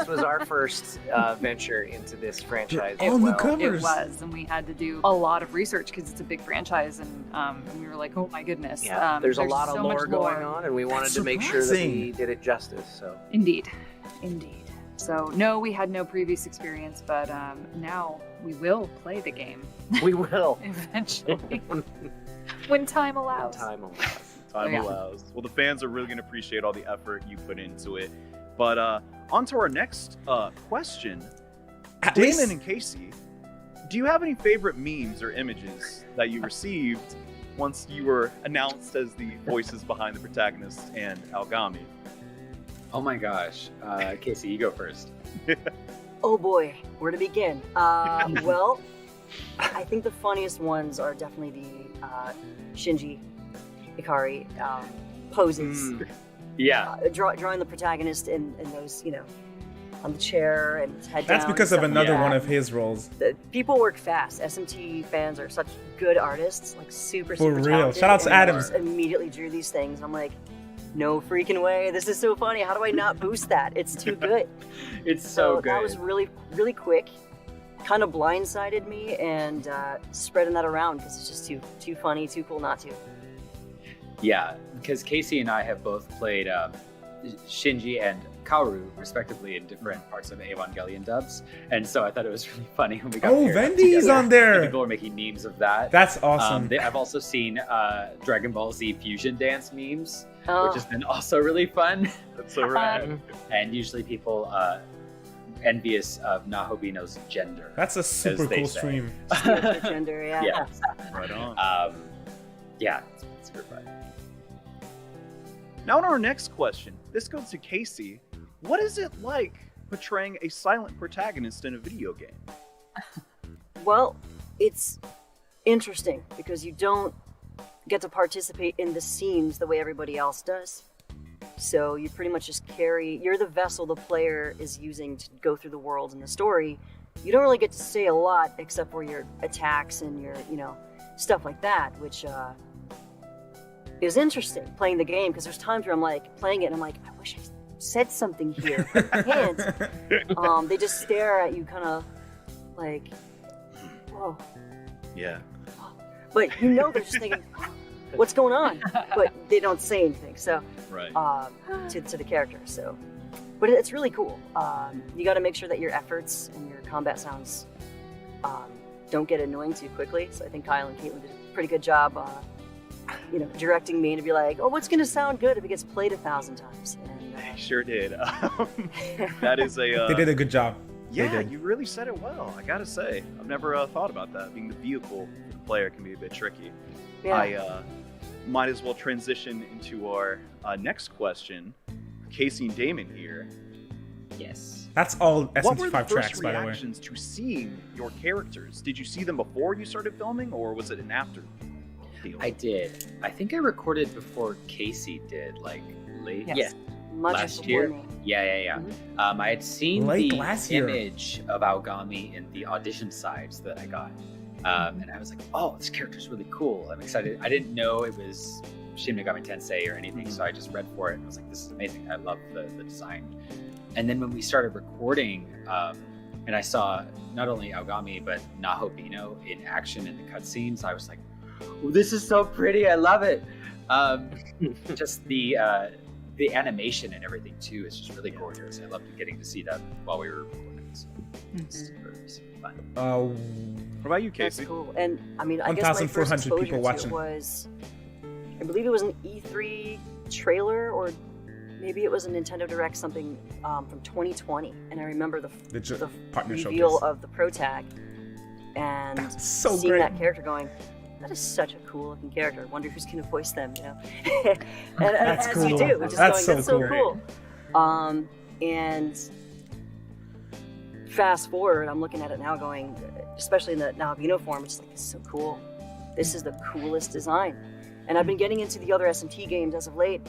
was our first venture into this franchise.
All
as well.
newcomers.
It was, and we had to do a lot of research because it's a big franchise, and we were like, oh my goodness.
Yeah, there's a lot of
so much
lore going on, and we wanted
That's
to make sure that we
surprising.
did it justice. So
Indeed. So no, we had no previous experience, but now we will play the game
we will.
eventually when time allows.
Time allows.
Time
Yeah.
allows. Well, the fans are really going to appreciate all the effort you put into it. But on to our next question.
At least-
Damon and Casey, do you have any favorite memes or images that you received once you were announced as the voices behind the protagonist and Aogami?
Oh my gosh. Casey, you go first.
Oh boy, where to begin? Well, I think the funniest ones are definitely the Shinji Ikari poses.
Yeah.
Drawing the protagonist in those, on the chair and his head
That's
down
because
and
of
stuff like
another
that.
one of his roles.
The people work fast. SMT fans are such good artists, like super
For real.
talented.
Shout out to
and they
Adams.
just immediately drew these things. I'm like, no freaking way. This is so funny. How do I not boost that? It's too good.
It's so good.
That was really, really quick. Kind of blindsided me and spreading that around because it's just too funny, too cool not to.
Yeah, because Casey and I have both played Shinji and Kaoru, respectively, in different parts of Evangelion dubs, and so I thought it was really funny when we got paired up
Vendi's
together,
on there.
and people were making memes of that.
That's awesome.
I've also seen Dragon Ball Z fusion dance memes,
Oh.
which has been also really fun.
That's so rad.
And usually people envious of Nahobino's gender.
That's a super
they
cool
say.
stream.
Gender, yeah.
Yeah.
Right on.
Yeah, it's super fun.
Now, on our next question, this goes to Casey. What is it like portraying a silent protagonist in a video game?
Well, it's interesting because you don't get to participate in the scenes the way everybody else does. So you pretty much just you're the vessel the player is using to go through the world and the story. You don't really get to say a lot except for your attacks and your, stuff like that, which is interesting playing the game because there's times where I'm like playing it and I'm like, I wish I said something here. But I can't. They just stare at you kind of like, whoa.
Yeah.
But they're just thinking, what's going on? But they don't say anything. So,
Right.
to the character. So, but it's really cool. You got to make sure that your efforts and your combat sounds don't get annoying too quickly. So I think Kyle and Caitlin did a pretty good job, directing me to be like, oh, what's going to sound good if it gets played 1,000 times? And,
They sure did. That is a.
They did a good job. They
Yeah,
did.
you really said it well. I gotta say, I've never thought about that. Being the vehicle for the player can be a bit tricky.
yeah.
I might as well transition into our next question. Casey and Damon here.
Yes.
That's all
What were
SMT
the
5
first
tracks, by the way.
reactions to seeing your characters? Did you see them before you started filming, or was it an after deal?
I did. I think I recorded before Casey did, like late.
Yes.
Yeah.
Much
last
before
year?
me.
Yeah.
Mhm.
I had seen
Late
the
last year.
image of Aogami in the audition sides that I got. And I was like, oh, this character's really cool. I'm excited. I didn't know it was Shin Megami Tensei or anything, so I just read for it and I was like, this is amazing. I love the design. And then when we started recording, and I saw not only Aogami, but Nahobino in action in the cutscenes, I was like, oh, this is so pretty. I love it. Just the animation and everything too is just really gorgeous. I loved getting to see that while we were recording. So it's super fun.
What about you,
That's
Casey?
cool. And I mean, I guess my first
1,400
exposure
people
to
watching.
it was, I believe it was an E3 trailer, or maybe it was a Nintendo Direct, something from 2020. And I remember the
Partner
reveal
showcase.
of the Pro Tag and
That's so
seeing
great.
that character going, that is such a cool looking character. I wonder who's going to voice them, and
That's
as
cool.
you do, which is
That's
going,
so
that's so cool. And fast forward, I'm looking at it now going, especially in the Nahobino form, it's like, this is so cool. This is the coolest design. And I've been getting into the other SMT games as of late,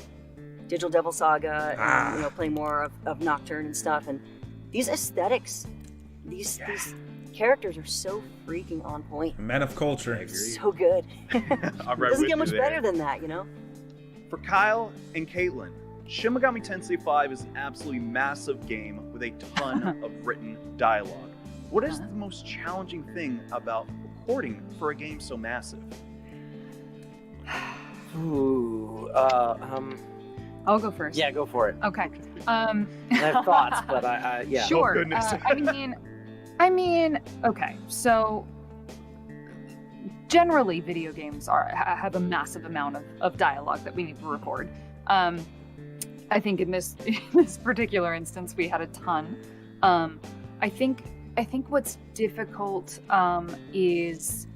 Digital Devil Saga, and playing more of Nocturne and stuff. And these aesthetics, these characters are so freaking on point.
Man of culture.
So good.
I'm right
Doesn't
with
get much
you there.
better than that,
For Kyle and Caitlin, Shin Megami Tensei V is an absolutely massive game with a ton of written dialogue. What is the most challenging thing about recording for a game so massive?
Ooh.
I'll go first.
Yeah, go for it.
Okay.
I have thoughts, but yeah.
Sure.
Oh, goodness.
I mean, okay. So generally, video games have a massive amount of dialogue that we need to record. I think in this particular instance, we had a ton. I think what's difficult is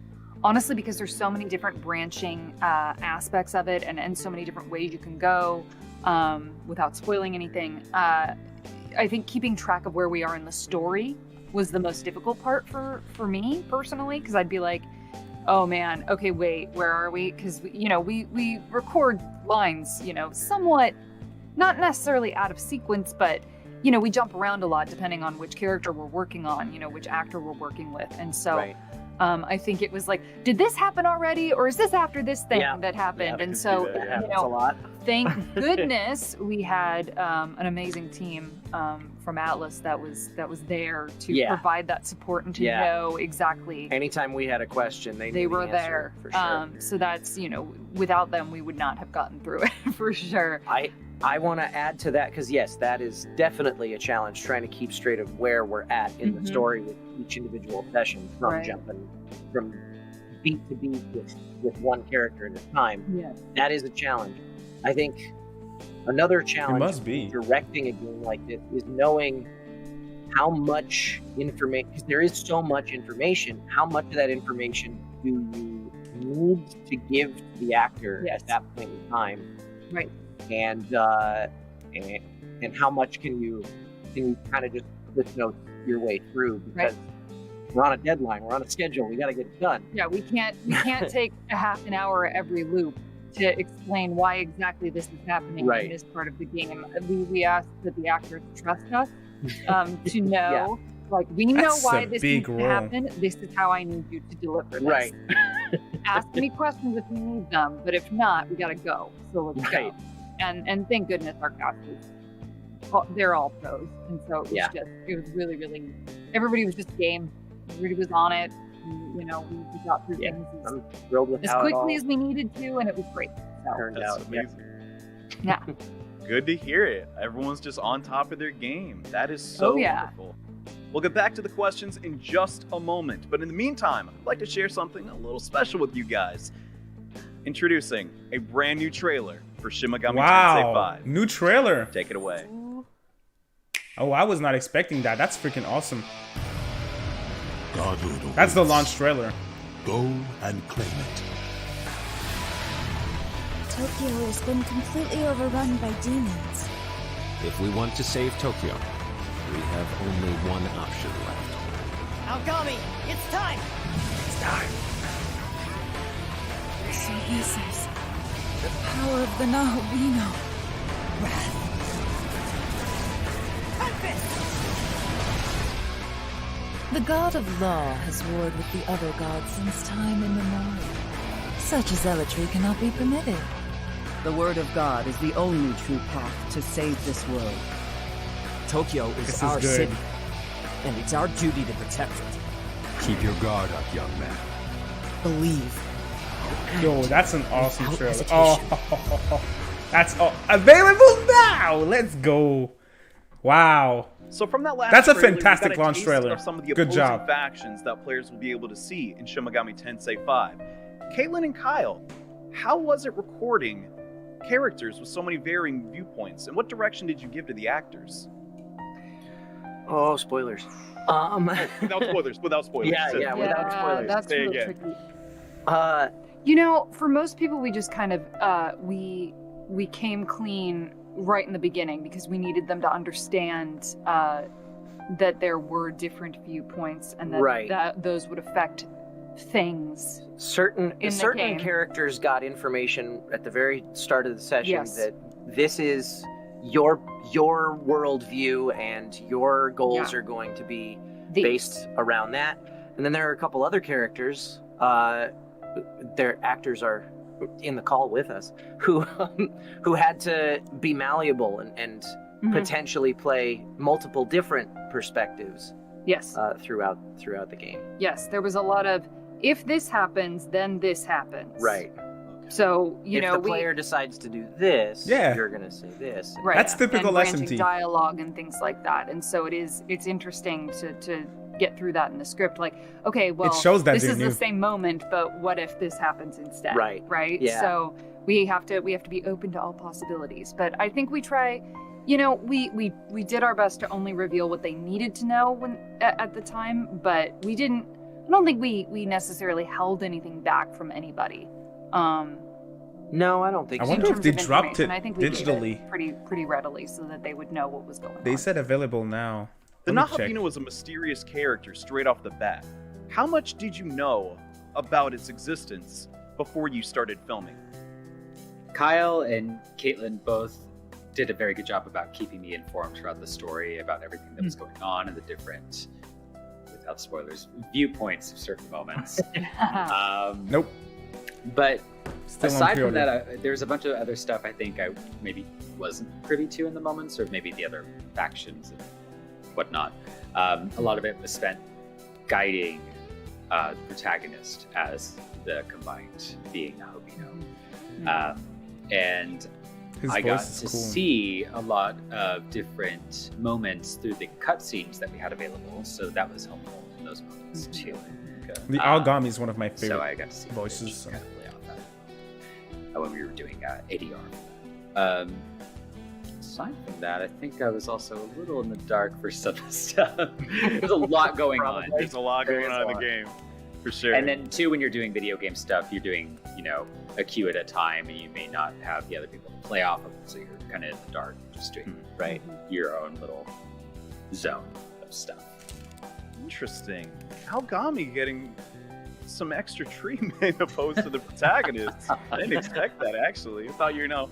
honestly because there's so many different branching aspects of it, and so many different ways you can go without spoiling anything. I think keeping track of where we are in the story was the most difficult part for me personally, because I'd be like, oh man, okay, wait, where are we? Because we record lines, somewhat not necessarily out of sequence, but we jump around a lot depending on which character we're working on, which actor we're working with, and so. Right. I think it was like, did this happen already, or is this after this thing that happened? And so,
a lot.
Thank goodness we had an amazing team from Atlus that was there to provide that support and to know exactly.
Anytime we had a question, they
were
the
there.
For sure.
So that's without them, we would not have gotten through it for sure.
I want to add to that because yes, that is definitely a challenge, trying to keep straight of where we're at in the story with each individual session, from jumping from beat to beat with one character at a time.
Yeah.
That is a challenge. I think another challenge
must be
directing a game like this is knowing how much information, because there is so much information, how much of that information do you need to give to the actor at that point in time?
Right.
And how much can you kind of just Cliff Notes your way through, because we're on a deadline, we're on a schedule, we got to get it done.
Yeah, we can't take a half an hour every loop to explain why exactly this is happening in this part of the game. We ask that the actors trust us to know, like, we know why this needs to happen. This is how I need you to deliver this.
Right.
Ask me questions if you need them, but if not, we got to go. So let's go. And thank goodness our cast they're all pros, and so it was really, really, everybody was just game. Everybody was on it. We got through things
I'm thrilled with
as quickly as we needed to, and it was great. So.
Turned
That's
out
amazing.
Yeah.
Good to hear it. Everyone's just on top of their game. That is so wonderful. We'll get back to the questions in just a moment, but in the meantime, I'd like to share something a little special with you guys. Introducing a brand new trailer for Shin Megami Tensei V.
New trailer.
Take it away.
Oh, I was not expecting that. That's freaking awesome. That's the launch trailer.
Go and claim it.
Tokyo has been completely overrun by demons.
If we want to save Tokyo, we have only one option left.
Algami, it's time!
It's time.
So this is the power of the Nahovino. Wrath. The god of law has warred with the other gods since time immemorial. Such a zealotry cannot be permitted.
The word of God is the only true path to save this world.
Tokyo is our city, and it's our duty to protect it. Keep your guard up, young man.
Believe.
Yo, that's an awesome trailer. Oh, that's available now. Let's go. Wow.
So from that last
that's a
trailer,
fantastic
we got a
launch
taste
trailer.
Of some of the
Good
opposing
job.
factions that players will be able to see in Shin Megami Tensei V. Caitlin and Kyle, how was it recording characters with so many varying viewpoints, and what direction did you give to the actors?
Oh, spoilers.
Without spoilers. Without spoilers.
Yeah, without spoilers.
That's
Say
really
again.
tricky. For most people, we just kind of we came clean right in the beginning because we needed them to understand that there were different viewpoints and that those would affect things.
Certain
game.
characters got information at the very start of the session that this is your worldview and your goals are going to be based around that. And then there are a couple other characters, their actors are in the call with us, who had to be malleable and potentially play multiple different perspectives.
Yes.
Throughout the game.
Yes, there was a lot of, if this happens, then this happens.
Right.
So,
if the player decides to do this, you're going to say this.
Right.
That's typical
and
SMT.
Dialogue and things like that. And so it's interesting to get through that in the script. Like, okay, well,
it shows that
this is the same moment, but what if this happens instead?
Right.
Right?
Yeah.
So we have to be open to all possibilities. But I think we try, we did our best to only reveal what they needed to know at the time, but I don't think we necessarily held anything back from anybody.
No, I don't think
I
so.
wonder if they
In terms of
dropped it
information, I think we gave
digitally.
it pretty readily so that they would know what was going on.
They said available now.
The
Let me check.
Nahabina was a mysterious character straight off the bat. How much did you know about its existence before you started filming?
Kyle and Caitlin both did a very good job about keeping me informed throughout the story about everything that was going on and the different, without spoilers, viewpoints of certain moments.
Nope.
But
Still on
aside from
pre-order.
that, there's a bunch of other stuff I think I maybe wasn't privy to in the moments, or maybe the other factions and whatnot. A lot of it was spent guiding the protagonist as the combined being Nahabino. And
His
I
voice
got
is
to
cool.
see a lot of different moments through the cutscenes that we had available, so that was helpful in those moments too.
The Aogami is one of my
So
favorite
I got to see
voices. So.
kind of play off that when we were doing ADR. Aside from that, I think I was also a little in the dark for some stuff. There's a lot going on.
There's a lot going on in the game, for sure.
And then too, when you're doing video game stuff, you're doing, a queue at a time, and you may not have the other people to play off of, so you're kind of in the dark, just doing your own little zone of stuff.
Interesting. Aogami getting some extra treatment opposed to the protagonists. I didn't expect that, actually. I thought you were,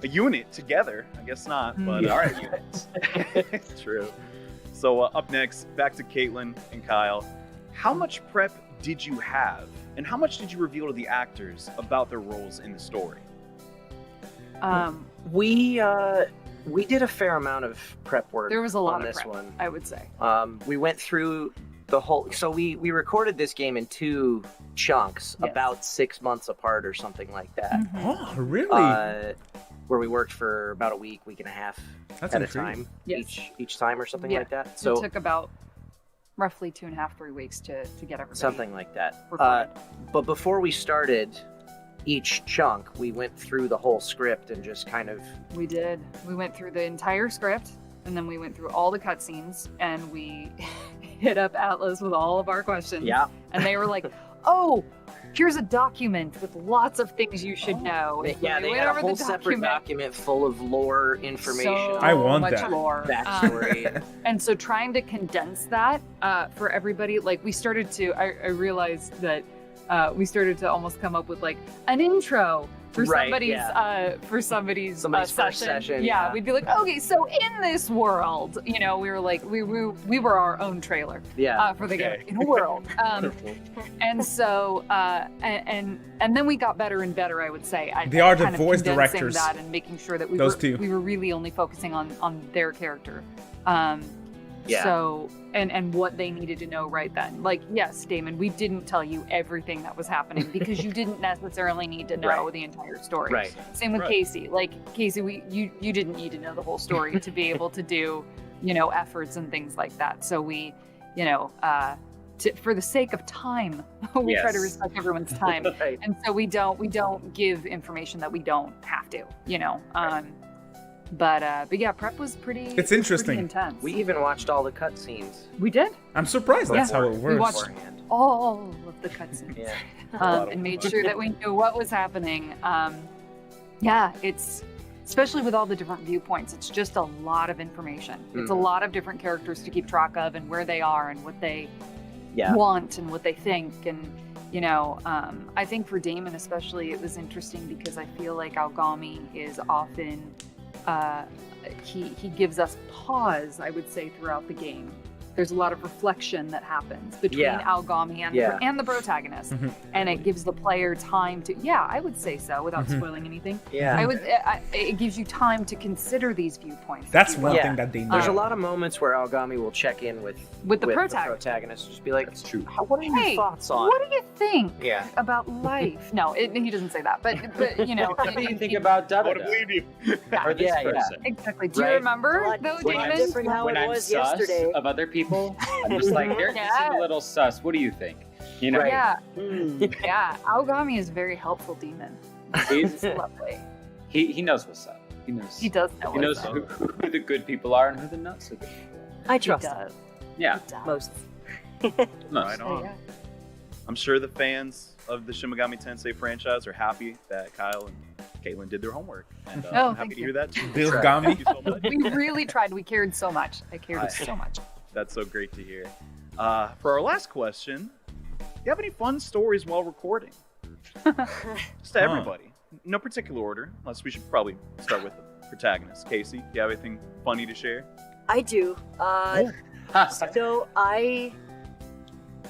a unit together. I guess not, but
We are a unit.
It's true. So up next, back to Caitlin and Kyle. How much prep did you have, and how much did you reveal to the actors about their roles in the story?
We did a fair amount of prep work.
There was a lot
on
of
this
prep,
one.
I would say.
We went through the whole. So we recorded this game in 2 chunks,
Yes.
about 6 months apart or something like that.
Oh, really?
Where we worked for about a week and a half
That's
at a
intriguing.
time,
Yes.
each time or something
Yeah.
like that.
It
So
took about roughly 2.5-3 weeks to get everybody.
something like that.
recorded.
But before we started each chunk, we went through the whole script and just kind of.
We did. We went through the entire script, and then we went through all the cutscenes, and we hit up Atlus with all of our questions.
Yeah.
And they were like, "Oh, here's a document with lots of things you should know." And
Yeah,
we
they
went
had a
over the
whole separate document full of lore information.
So
I want
much
that.
lore.
Backstory.
And so trying to condense that for everybody, like we started to, I realized that we started to almost come up with like an intro for
Right,
somebody's
yeah.
somebody's
Somebody's first session, yeah.
We'd be like, okay, so in this world, we were like, we were our own trailer
Yeah.
for the game in a world. And so and then we got better and better, I would say.
They are the
kind of
voice
condensing
directors.
that and making sure that
Those two.
we were really only focusing on their character.
Yeah.
So and what they needed to know right then. Like, yes, Damon, we didn't tell you everything that was happening because you didn't necessarily need to know
Right.
the entire story.
Right.
Same with
Right.
Casey. Like Casey, you didn't need to know the whole story to be able to do, efforts and things like that. So we, for the sake of time, we try to
Yes.
respect everyone's time.
Right.
And so we don't give information that we don't have to, But yeah, prep was pretty.
It's interesting.
Pretty intense.
We even watched all the cutscenes
We did
I'm surprised that's
Yeah.
how it
We
works.
watched-
beforehand.
all of the cutscenes.
Yeah.
And made sure that we knew what was happening. It's especially with all the different viewpoints. It's just a lot of information. It's a lot of different characters to keep track of and where they are and what they
Yeah.
want and what they think. And I think for Damon especially, it was interesting because I feel like Aogami is often he gives us pause, I would say, throughout the game. There's a lot of reflection that happens between
Yeah.
Aogami and the protagonist,
Mhm.
and it gives the player time to. Yeah, I would say so without spoiling anything.
Yeah.
It gives you time to consider these viewpoints.
That's
if you
one
will.
Yeah.
thing that they know.
There's a lot of moments where Aogami will check in with
With the protagonist.
protagonist, just be like,
That's true.
"What are your
Hey,
thoughts on?"
what do you think
Yeah.
about life? No, he doesn't say that, but
What do you think about
I want to
Davida?
believe you.
Or this
Yeah, yeah.
person?
Exactly. Do
Right.
you remember
Well,
though,
When I'm,
Damon?
different how
when
it
I'm
was
sus
yesterday.
of other people, I'm just like, they're
Yeah.
a little sus. What do you think?
Right.
Yeah,
Mm.
yeah. Aogami is a very helpful demon.
He's,
It's lovely.
he knows what's up. He knows.
He does know.
He knows who the good people are and who the not so good people are.
I
He
trust him.
does.
Yeah.
Most.
Most.
Right on.
Yeah.
I'm sure the fans of the Shin Megami Tensei franchise are happy that Kyle and Caitlin did their homework. And I'm happy to hear that too.
Bill Gami.
Thank you so much.
We really tried. We cared so much. I cared so much.
That's so great to hear. For our last question, do you have any fun stories while recording? Just to everybody. No particular order, unless we should probably start with the protagonist. Casey, do you have anything funny to share?
I do. So I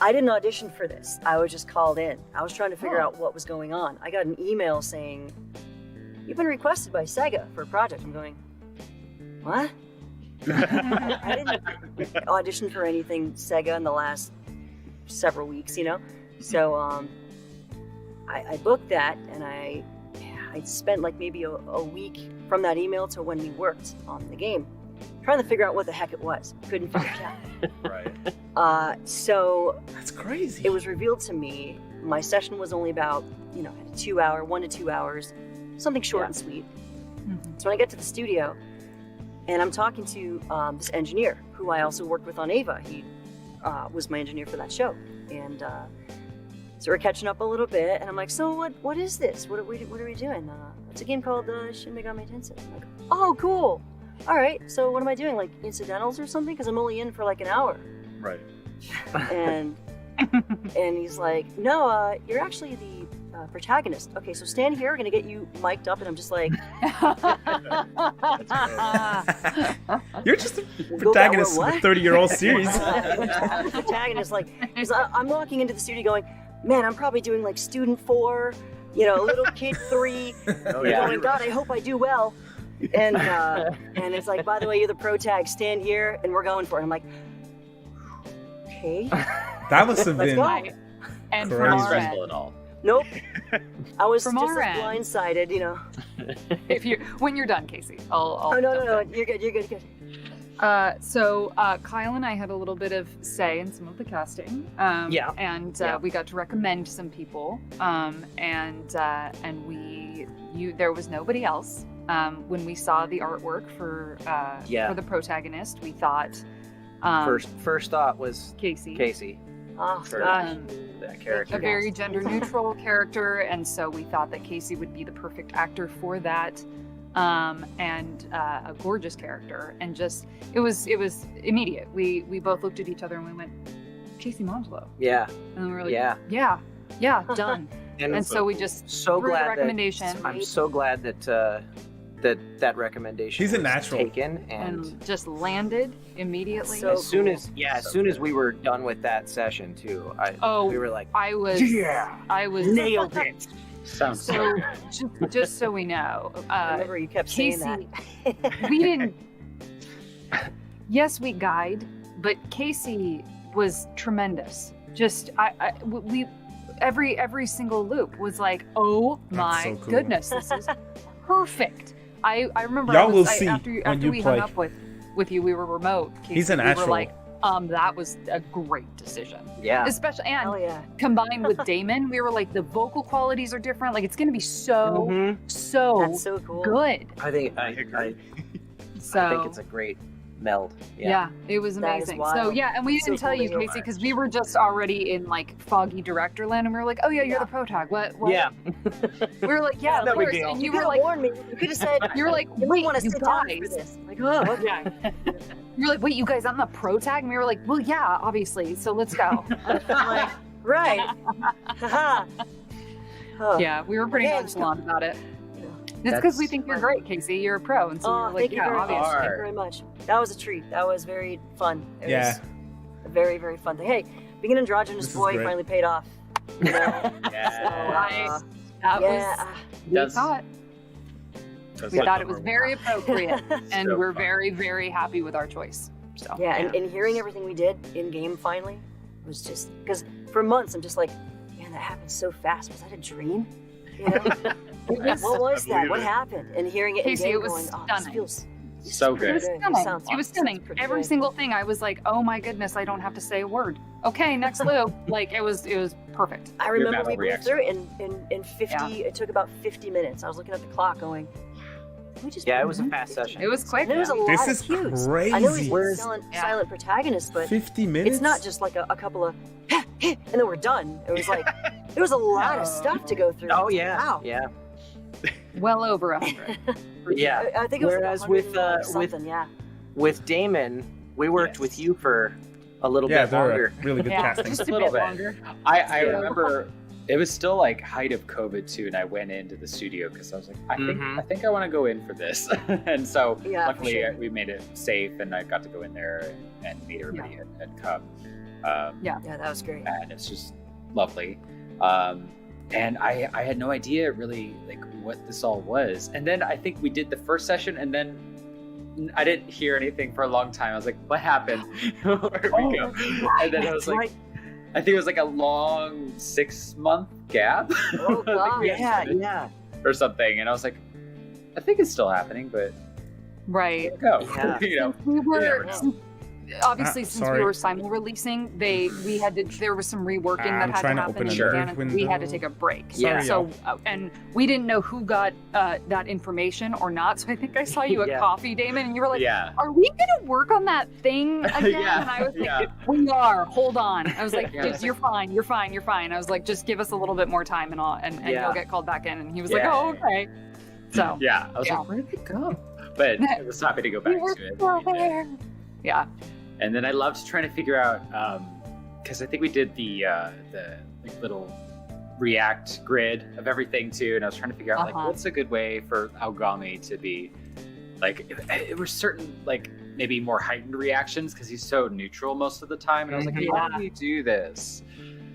didn't audition for this. I was just called in. I was trying to figure out what was going on. I got an email saying, "You've been requested by Sega for a project." I'm going, what? I didn't audition for anything Sega in the last several weeks, you know? So I booked that, and I spent like maybe a week from that email to when we worked on the game, trying to figure out what the heck it was. Couldn't find out.
Right.
So
that's crazy.
It was revealed to me. My session was only about, 1 to 2 hours, something short and sweet. So when I get to the studio, and I'm talking to this engineer who I also worked with on Ava. He was my engineer for that show, and so we're catching up a little bit. And I'm like, "So what is this? What are we doing? It's a game called Shin Megami Tensei." I'm like, "Oh, cool. All right. So what am I doing? Like incidentals or something? Because I'm only in for like an hour."
Right.
And he's like, "No, you're actually the protagonist. Okay, so stand here. We're gonna get you mic'd up." And I'm just like,
"You're just a protagonist of a 30-year-old series."
Protagonist, like, because I'm walking into the studio going, "Man, I'm probably doing like student 4, little kid 3. Going, God, I hope I do well." And it's like, "By the way, you're the protag. Stand here, and we're going for it." I'm like, "Okay."
That must have
Let's
been
go.
And
not stressful at all.
Nope. I was
From
just
our end.
blindsided,
When you're done, Casey, I'll
Oh no,
jump in.
you're good.
So Kyle and I had a little bit of say in some of the casting. And we got to recommend some people. And there was nobody else. When we saw the artwork for the protagonist, we thought
first thought was
Casey.
Oh,
that character.
A very gender neutral character, and so we thought that Casey would be the perfect actor for that. And a gorgeous character, and just it was immediate. We both looked at each other and we went, "Casey Mongelo."
Yeah.
And we were like, yeah, done. and so we just
so
threw
glad
the recommendation.
I'm so glad that recommendation
He's a
was
natural.
taken
and just landed immediately.
So
as soon as we were done with that session too, we were like,
I was
nailed it.
Sounds
so. Just so we know,
I remember you kept
Casey,
saying that.
we didn't. Yes, we guide, but Casey was tremendous. Just every single loop was like, oh my
so cool.
goodness, this is perfect. I remember
Y'all will see
after
when you
we
play.
hung up with you, we were remote. Casey,
He's a natural.
We were like, that was a great decision.
Yeah.
Especially, and
Hell yeah.
combined with Damon, we were like, the vocal qualities are different. Like, it's going to be so
That's so cool.
good.
I think it's a great meld.
Yeah, it was
That is
amazing.
wild.
So yeah, and we
So
didn't tell you,
cool.
Casey, because we were just already in like foggy director land, and we were like, "Oh yeah, you're the protag." What?
Yeah.
We were like, "Yeah,
No
of
big
course."
deal.
And
You
you
could
were
have
like,
warned me. You could have said,
"You were like,
you
wait,
want to
you
sit down for
guys."
this. Like, oh, okay.
Yeah. You were like, "Wait, you guys, I'm the protag," and we were like, "Well, yeah, obviously. So let's go."
I'm like, right. Haha. Oh.
Yeah, we were pretty
Okay.
nonchalant about it. It's because we think you're great, Casey. You're a pro, and so we
Oh,
were like,
thank you
"Yeah,
very
obviously."
much. Thank you very much. That was a treat. That was very fun. It
Yeah.
was a very, very fun thing. Hey, being an androgynous
This is
boy
great.
finally paid off. You know?
That
yeah.
was. We
Does-
thought.
That's
We
like
thought it was
number
very appropriate, and
So
we're
fun.
very, very happy with our choice. So
Yeah, and hearing everything we did in game finally was just because for months I'm just like, man, that happened so fast. Was that a dream? You know? What was
I
that?
believe
What
it.
happened? And hearing it in
Casey,
game
it was
going, oh, this
stunning.
feels
So
pretty
good.
It was
good.
stunning.
Sounds
It was stunning.
pretty
Every
good.
single thing, I was like, "Oh my goodness, I don't have to say a word." Okay, next loop. Like it was perfect.
I remember
battle
we blew
reaction.
through it in 50. It took about 50 minutes. I was looking at the clock going, we just
Yeah, it was a fast session.
It was quick.
And there was a lot
This
of
is
cues. I know he's
crazy.
a silent protagonist, but
50 minutes?
it's not just like a couple of and then we're done. It was like, there was a lot of stuff to go through.
Oh yeah,
Wow.
yeah,
Well over 100.
yeah.
I think it was
Whereas
like
with
100 and something, yeah.
with Damon, we worked with you for a little
Yeah,
bit
they're
longer.
really good casting.
Just a
little
bit
bit.
longer.
I remember it was still like height of COVID too, and I went into the studio because I was like, I think I want to go in for this, and so
Yeah, for
luckily
sure.
we made it safe, and I got to go in there and meet everybody at Cup.
Yeah, that was great.
And it's just lovely. And I had no idea really like what this all was. And then I think we did the first session, and then I didn't hear anything for a long time. I was like, what happened? Where did we go? And then I was like, I think it was like a long 6-month gap.
Oh, God.
Yeah.
Or something. And I was like, I think it's still happening, but
Right.
go.
Yeah.
You know,
We were
never know.
obviously since we
sorry.
were simul-releasing, we had to. There was some reworking that
I'm
had to
trying to
happen
open
in
another
Japan, and we had to
window.
take a break.
Yeah.
So and we didn't know who got that information or not. So I think I saw you at
Yeah.
Coffee, Damon, and you were like,
yeah.
"Are we gonna work on that thing again?"
Yeah,
And I was like,
yeah.
"We are. Hold on." I was like,
Yeah.
"You're fine. You're fine. You're fine." I was like, "Just give us a little bit more time, and
Yeah.
you'll get called back in." And he was
Yeah.
like, "Oh, okay." So
Yeah. I was
Yeah.
like, where did it go? But I was happy to go back
we were
to it.
still
We did.
there. Yeah.
And then I loved trying to figure out, because I think we did the like little React grid of everything too, and I was trying to figure out like what's a good way for Aogami to be like. It were certain like maybe more heightened reactions because he's so neutral most of the time, and I was like, how do we do this?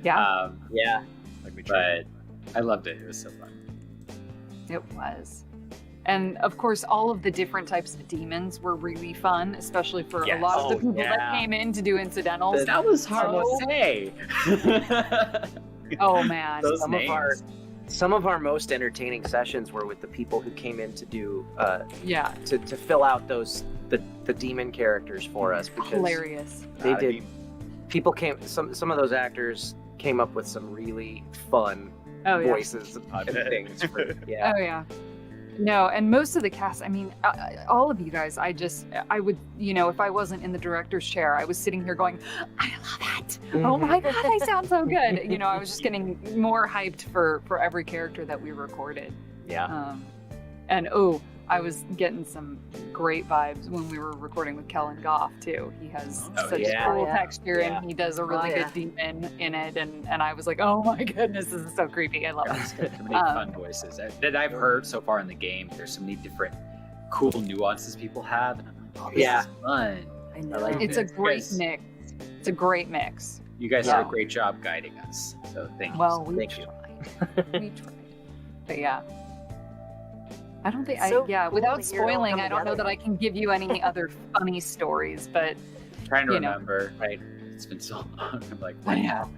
Yeah.
Yeah.
Like we
But I loved it. It was so fun.
It was. And of course, all of the different types of demons were really fun, especially for a lot of the people that came in to do incidentals.
That was hard to
So-
say.
Oh man.
Those
Some
names.
Some of our most entertaining sessions were with the people who came in to do
Yeah.
to fill out the demon characters for us because
Hilarious.
they did. People came. Some of those actors came up with some really fun
Oh yeah.
voices and things. For, yeah.
Oh yeah. No, and most of the cast, I mean, all of you guys, I would, if I wasn't in the director's chair, I was sitting here going, I love it. Oh my God, they sound so good. I was just getting more hyped for every character that we recorded.
Yeah.
And I was getting some great vibes when we were recording with Kellen Goff too. He has such cool texture and he does a really good demon in it. And I was like, oh my goodness, this is so creepy. I love it.
So many fun voices that I've heard so far in the game. There's so many different cool nuances people have, and I'm like, oh, this is fun.
I know.
I like
It's
it.
a great
You guys-
mix. It's a great mix.
You guys did a great job guiding us. So thank you.
Well, we
Thank you.
tried. We tried. But yeah. I don't think
So
without
cool to hear it all
spoiling,
come
I don't know
together.
that I can give you any other funny stories, but
I'm trying to
you know.
remember. Right? It's been so long. I'm like, what happened?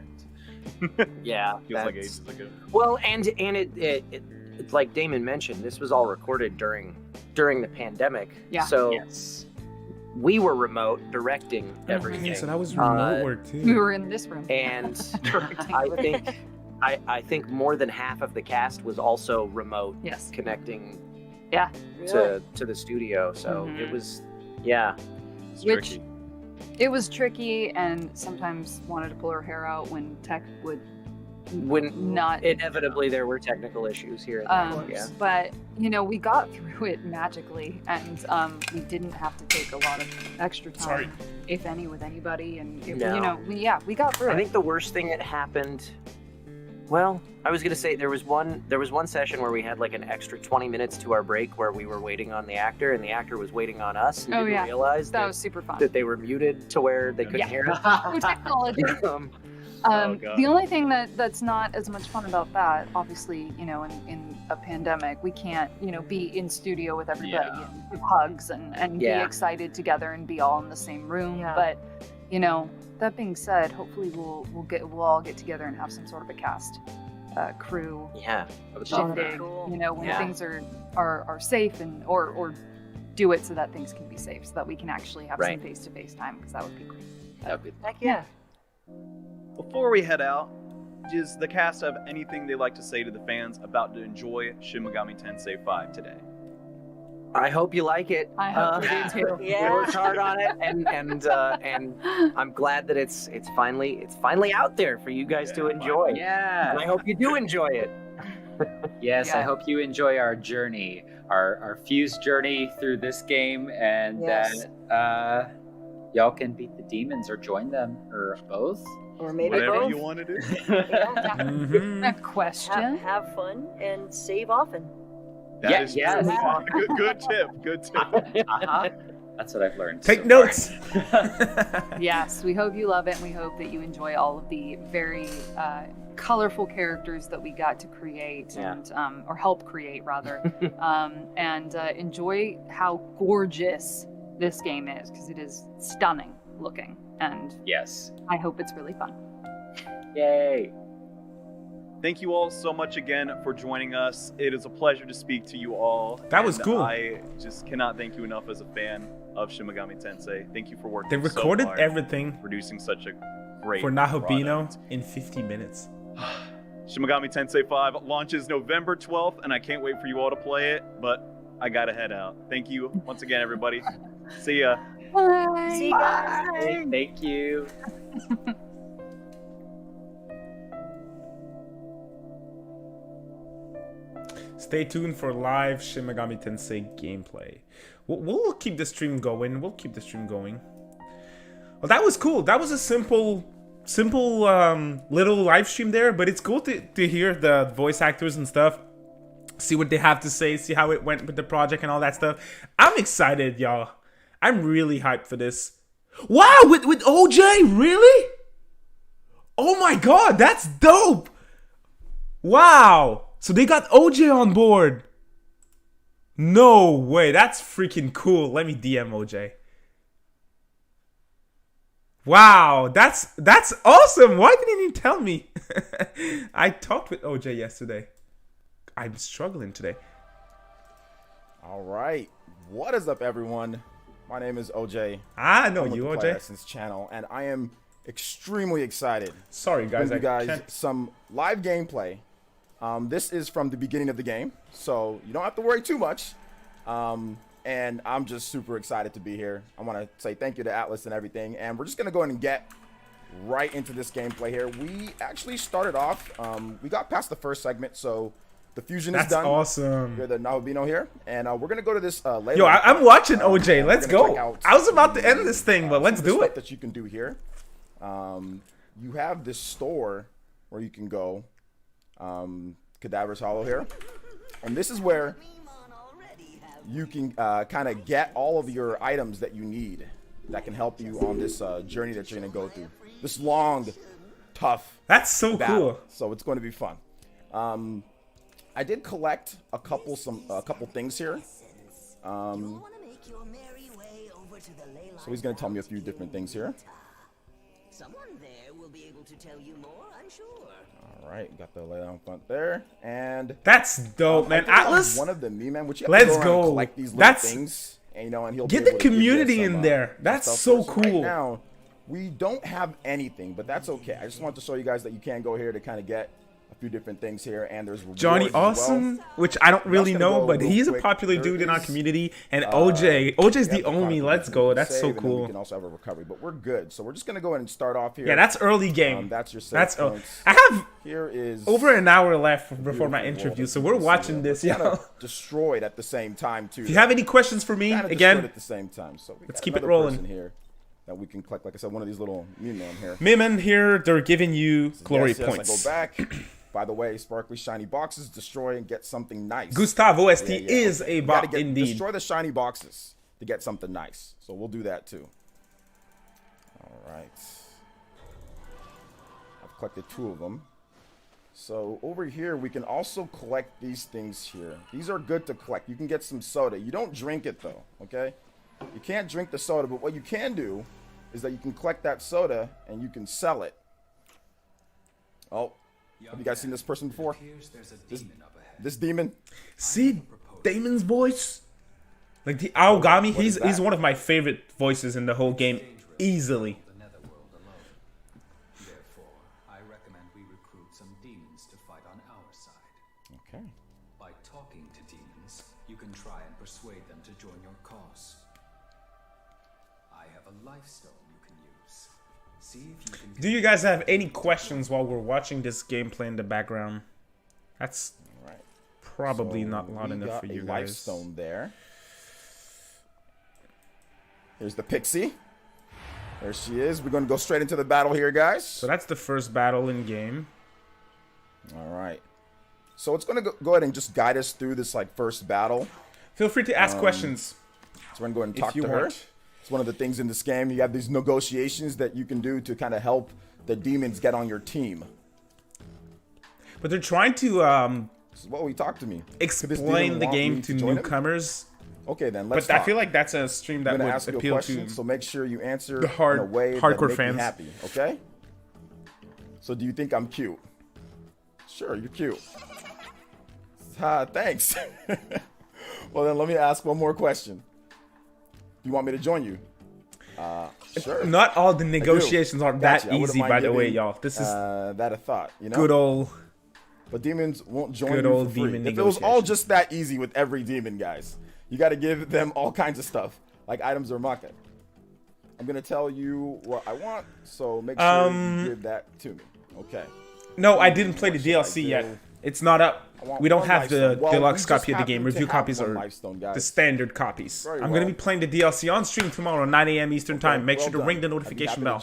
Yeah.
Feels like
that's-
ages ago.
Well, and it like Damon mentioned, this was all recorded during the pandemic.
Yeah.
So
Yes.
we were remote directing everything.
Yeah, so that was remote work too.
we were in this room.
And
directing
I
everything.
think I think more than half of the cast was also remote
Yes.
connecting
Really?
to the studio. So
Mhm.
it was
It's
Which
tricky.
it was tricky and sometimes wanted to pull her hair out when tech would
when
not
inevitably there were technical issues here and there.
but we got through it magically and we didn't have to take a lot of extra time,
Sorry.
if any, with anybody, and
No.
we got through
I
it.
think the worst thing that happened. Well, I was gonna say there was one session where we had like an extra 20 minutes to our break where we were waiting on the actor and the actor was waiting on us and
Oh,
didn't
yeah.
realize
that was super fun.
that they were muted to where they couldn't
Yeah.
hear us.
Oh, technology.
Oh, God.
The only thing that's not as much fun about that, obviously, in a pandemic, we can't, be in studio with everybody and give hugs and be
Yeah.
excited together and be all in the same room.
Yeah.
But, that being said, hopefully we'll all get together and have some sort of a cast crew
Yeah.
shindig,
Cool.
when
Yeah.
things are safe and or do it so that things can be safe, so that we can actually have
Right.
some face-to-face time, because that would be great.
That would be
Heck yeah.
Before we head out, does the cast have anything they'd like to say to the fans about to enjoy Shin Megami Tensei V today?
I hope you like it.
I hope you do too.
We worked hard on it, and I'm glad that it's finally out there for you guys to enjoy.
Yeah.
And I hope you do enjoy it.
Yes,
Yeah.
I hope you enjoy our journey, our Fuse journey through this game, and
Yes.
that y'all can beat the demons or join them or both.
Or maybe
Whatever
both.
you want to do.
Yeah.
Mhm.
A question.
Have fun and save often.
That is
yes.
true. Good tip. Good tip.
Uh-huh. That's what I've learned.
Take
so
notes.
Yes, we hope you love it, and we hope that you enjoy all of the very colorful characters that we got to create,
Yeah.
and or help create rather, and enjoy how gorgeous this game is, because it is stunning looking, and
Yes.
I hope it's really fun.
Yay.
Thank you all so much again for joining us. It is a pleasure to speak to you all.
That was
and
cool.
I just cannot thank you enough as a fan of Shin Megami Tensei. Thank you for working
They recorded
so hard,
everything
producing such a great
for Nahabino
product.
in 50 minutes.
Shin Megami Tensei 5 launches November 12th, and I can't wait for you all to play it, but I gotta head out. Thank you once again, everybody. See ya.
Bye.
See you guys.
Thank you.
Stay tuned for live Shin Megami Tensei gameplay. We'll keep the stream going. We'll keep the stream going. Well, that was cool. That was a simple little live stream there, but it's cool to hear the voice actors and stuff. See what they have to say, see how it went with the project and all that stuff. I'm excited, y'all. I'm really hyped for this. Wow, with OJ, really? Oh my god, that's dope. Wow. So they got OJ on board. No way, that's freaking cool. Let me DM OJ. Wow, that's awesome. Why didn't you tell me? I talked with OJ yesterday. I'm struggling today.
All right, what is up, everyone? My name is OJ.
I know
I'm with
you,
the
OJ.
Play Essence channel, and I am extremely excited.
Sorry, guys.
To give you
I
guys
can't-
some live gameplay. This is from the beginning of the game, so you don't have to worry too much. And I'm just super excited to be here. I want to say thank you to Atlus and everything, and we're just gonna go ahead and get right into this gameplay here. We actually started off. We got past the first segment, so the fusion is
That's
done.
awesome.
You're the Nahabino here, and we're gonna go to this later.
Yo, I'm watching OJ.
and
Let's
we're gonna
go.
check out
I was about to end this thing, but let's
some of the
do
stuff
it.
that you can do here. You have this store where you can go. Cadaver's Hollow here, and this is where you can kind of get all of your items that you need that can help you on this journey that you're gonna go through. This long, tough.
That's so
battle.
cool.
So it's going to be fun. I did collect a couple things here. So he's gonna tell me a few different things here.
Someone there will be able to tell you more, I'm sure.
All right, got the layout front there, and
That's dope, man.
I think
Atlas,
one of the man, which you have
let's
to go, around and
go.
collect these little
That's-
things, and and he'll
Get
be
the
able to give you
community
some,
in there.
some
That's
stuff
so
for us. Right
cool.
now, we don't have anything, but that's okay. I just want to show you guys that you can go here to kind of get a few different things here, and there's rewards
Johnny
as well.
Awesome, which I don't
I'm
really
just gonna
know,
go
but
real
he's a
quick.
popular
There
dude in our
is,
community. And OJ's
we
the
have
only.
property
Let's
that
go.
you can
That's so
save, and then we
cool.
can also have a recovery, but we're good. So we're just gonna go ahead and start off here.
Yeah, that's early game.
That's your save
That's
points.
I have
Here is
over an hour left before my
beautiful
interview,
world
so
that
we're
you can see
watching
there.
this.
It's
Yeah.
kinda destroyed at the same time too.
If you have any questions for me,
Kinda destroyed
again,
at the same time. So we
let's
got
keep it
another
rolling.
person here that we can collect. Like I said, one of these little Mimon here.
Mimon here, they're giving you glory
Yes,
points.
I go back. By the way, sparkly shiny boxes, destroy and get something nice.
Gustavo ST
Yeah, yeah,
is
okay.
a
You gotta
bot indeed.
Destroy the shiny boxes to get something nice. So we'll do that too. All right. I've collected 2 of them. So over here, we can also collect these things here. These are good to collect. You can get some soda. You don't drink it though, okay? You can't drink the soda, but what you can do is that you can collect that soda and you can sell it. Oh, have you guys seen this person before? This demon?
See Damon's voice? Like the Aogami,
What is
he's
that?
one of my favorite voices in the whole game, easily.
Therefore, I recommend we recruit some demons to fight on our side.
Okay.
By talking to demons, you can try and persuade them to join your cause. I have a life stone you can use. See if you can.
Do you guys have any questions while we're watching this gameplay in the background? That's probably not loud enough for you guys.
Life stone there. Here's the pixie. There she is. We're going to go straight into the battle here, guys.
So that's the first battle in game.
All right. So it's going to go ahead and just guide us through this like first battle.
Feel free to ask questions.
So we're going to go ahead and talk to her. It's one of the things in this game. You have these negotiations that you can do to kind of help the demons get on your team.
But they're trying to
talk to me.
Explain the game to newcomers.
Okay, then let's
talk. I feel like that's a stream that would appeal to.
So make sure you answer
the
in a way
hardcore
that
fans.
Me happy, okay? So do you think I'm cute? Sure, you're cute. Thanks. Well, then let me ask one more question. Do you want me to join you? Sure.
Not all the negotiations are that easy, by the way, y'all. This is
that a thought, you know?
Good old.
But demons won't join you for free. If it was all just that easy with every demon, guys, you got to give them all kinds of stuff, like items or market. I'm gonna tell you what I want, so make sure you give that to me. Okay.
No, I didn't play the DLC yet. It's not up. We don't have the deluxe copy of the game. Review copies are the standard copies. I'm going to be playing the DLC on stream tomorrow, 9 a.m. Eastern Time. Make sure to ring the notification bell.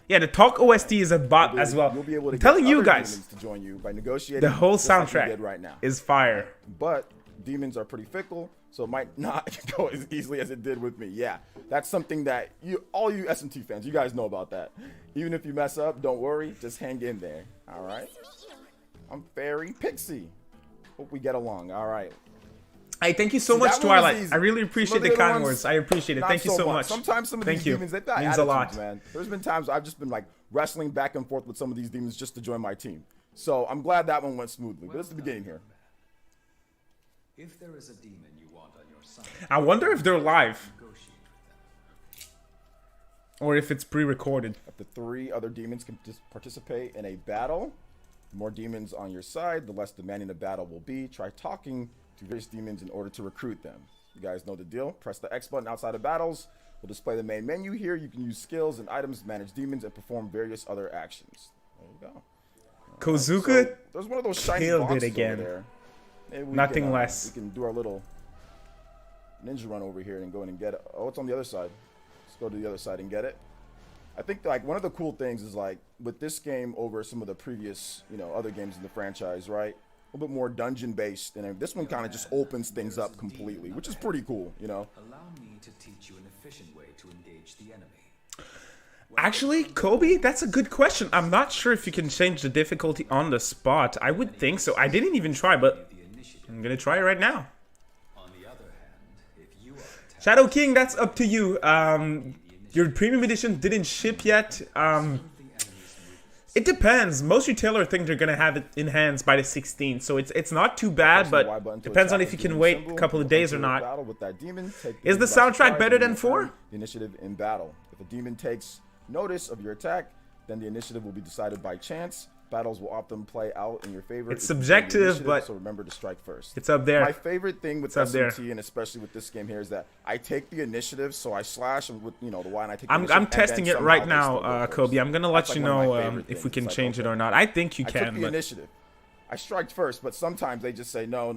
Yeah, the Talk OST is a bot as well. I'm telling you guys, the whole soundtrack is fire.
But demons are pretty fickle, so it might not go as easily as it did with me. Yeah, that's something that all you SMT fans, you guys know about that. Even if you mess up, don't worry. Just hang in there. All right. I'm Fairy Pixie. Hope we get along. All right.
Hey, thank you so much, Twilight. I really appreciate the kind words. I appreciate it. Thank you so much.
Sometimes some of these demons, they've got attitudes, a lot, man. There's been times I've just been like wrestling back and forth with some of these demons just to join my team. So I'm glad that one went smoothly. But it's the beginning here.
If there is a demon you want on your side,
I wonder if they're live. Or if it's pre-recorded.
Up to 3 other demons can participate in a battle. The more demons on your side, the less demanding the battle will be. Try talking to various demons in order to recruit them. You guys know the deal. Press the X button outside of battles. We'll display the main menu here. You can use skills and items, manage demons, and perform various other actions. There you go.
Kozuka
so there's one of those shiny
killed
boxes
it again.
Over there.
Nothing less.
We can do our little ninja run over here and go in and get it. Oh, it's on the other side. Let's go to the other side and get it. I think like one of the cool things is like with this game over some of the previous, other games in the franchise, right? A little bit more dungeon based, and this one kind of just opens things up completely, which is pretty cool,
Allow me to teach you an efficient way to engage the enemy.
Actually, Kobe, that's a good question. I'm not sure if you can change the difficulty on the spot. I would think so. I didn't even try, but I'm gonna try it right now.
On the other hand, if you are
Shadow King, that's up to you. Your premium edition didn't ship yet. It depends. Most retailers think they're gonna have it in hands by the 16th, so it's not too bad, but depends on if you can wait a couple of days or not. Is the soundtrack better than 4?
The initiative in battle. If a demon takes notice of your attack, then the initiative will be decided by chance. Battles will often play out in your favor.
It's subjective, but
so remember to strike first.
It's up there.
My favorite thing with SMT, and especially with this game here, is that I take the initiative, so I slash with the Y, and I take.
I'm testing it right now, Kobe. I'm gonna let you know if we can change it or not. I think you can.
I took the initiative. I strike first, but sometimes they just say no.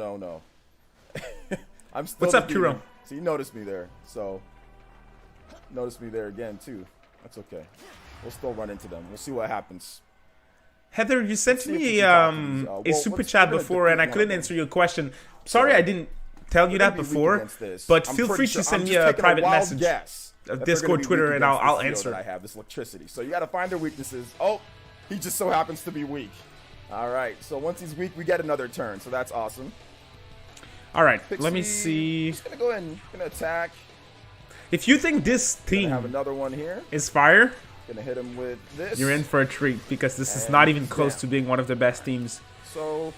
I'm still.
What's up, Kuro?
So you noticed me there. So notice me there again too. That's okay. We'll still run into them. We'll see what happens.
Heather, you sent me a super chat before, and I couldn't answer your question. Sorry, I didn't tell you that before, but feel free to send me a private message of Discord, Twitter, and I'll answer.
I have this electricity, so you got to find their weaknesses. Oh, he just so happens to be weak. All right, so once he's weak, we get another turn, so that's awesome.
All right, let me see.
I'm just gonna go ahead and gonna attack.
If you think this team
have another one here
is fire,
gonna hit him with this.
You're in for a treat because this is not even close to being one of the best teams.
So,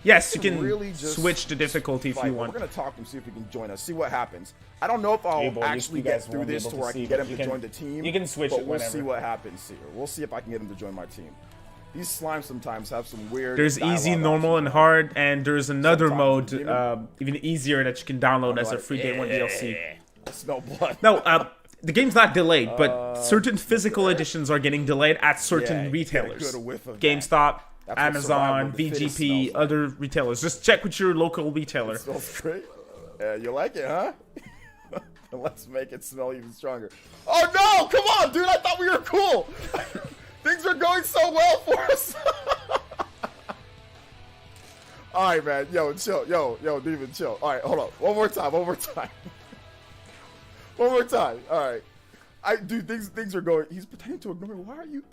yes, you can really switch the difficulty if you want.
We're gonna talk to him, see if he can join us, see what happens. I don't know if I'll actually get through this to where I can get him to join the team.
You can switch it
whenever. We'll see what happens here. We'll see if I can get him to join my team. These slimes sometimes have some weird.
There's easy,
dialogue
normal, and
options.
hard, and there's another
Sometimes
mode, even easier, that you can download as a free Day 1 DLC.
I smell blood.
No, the game's not delayed, but certain physical editions are getting delayed at certain retailers.
Good whiff of
GameStop,
That's what
Amazon,
survival of the fittest
VGP,
smells like.
other retailers. Just check with your local retailer.
It smells great. Yeah, you like it, huh? Let's make it smell even stronger. Oh no! Come on, dude! I thought we were cool. Things are going so well for us. All right, man. Yo, chill. Yo, Demon, chill. All right, hold on. One more time. One more time. All right. Dude, things are going. He's pretending to ignore me. Why are you?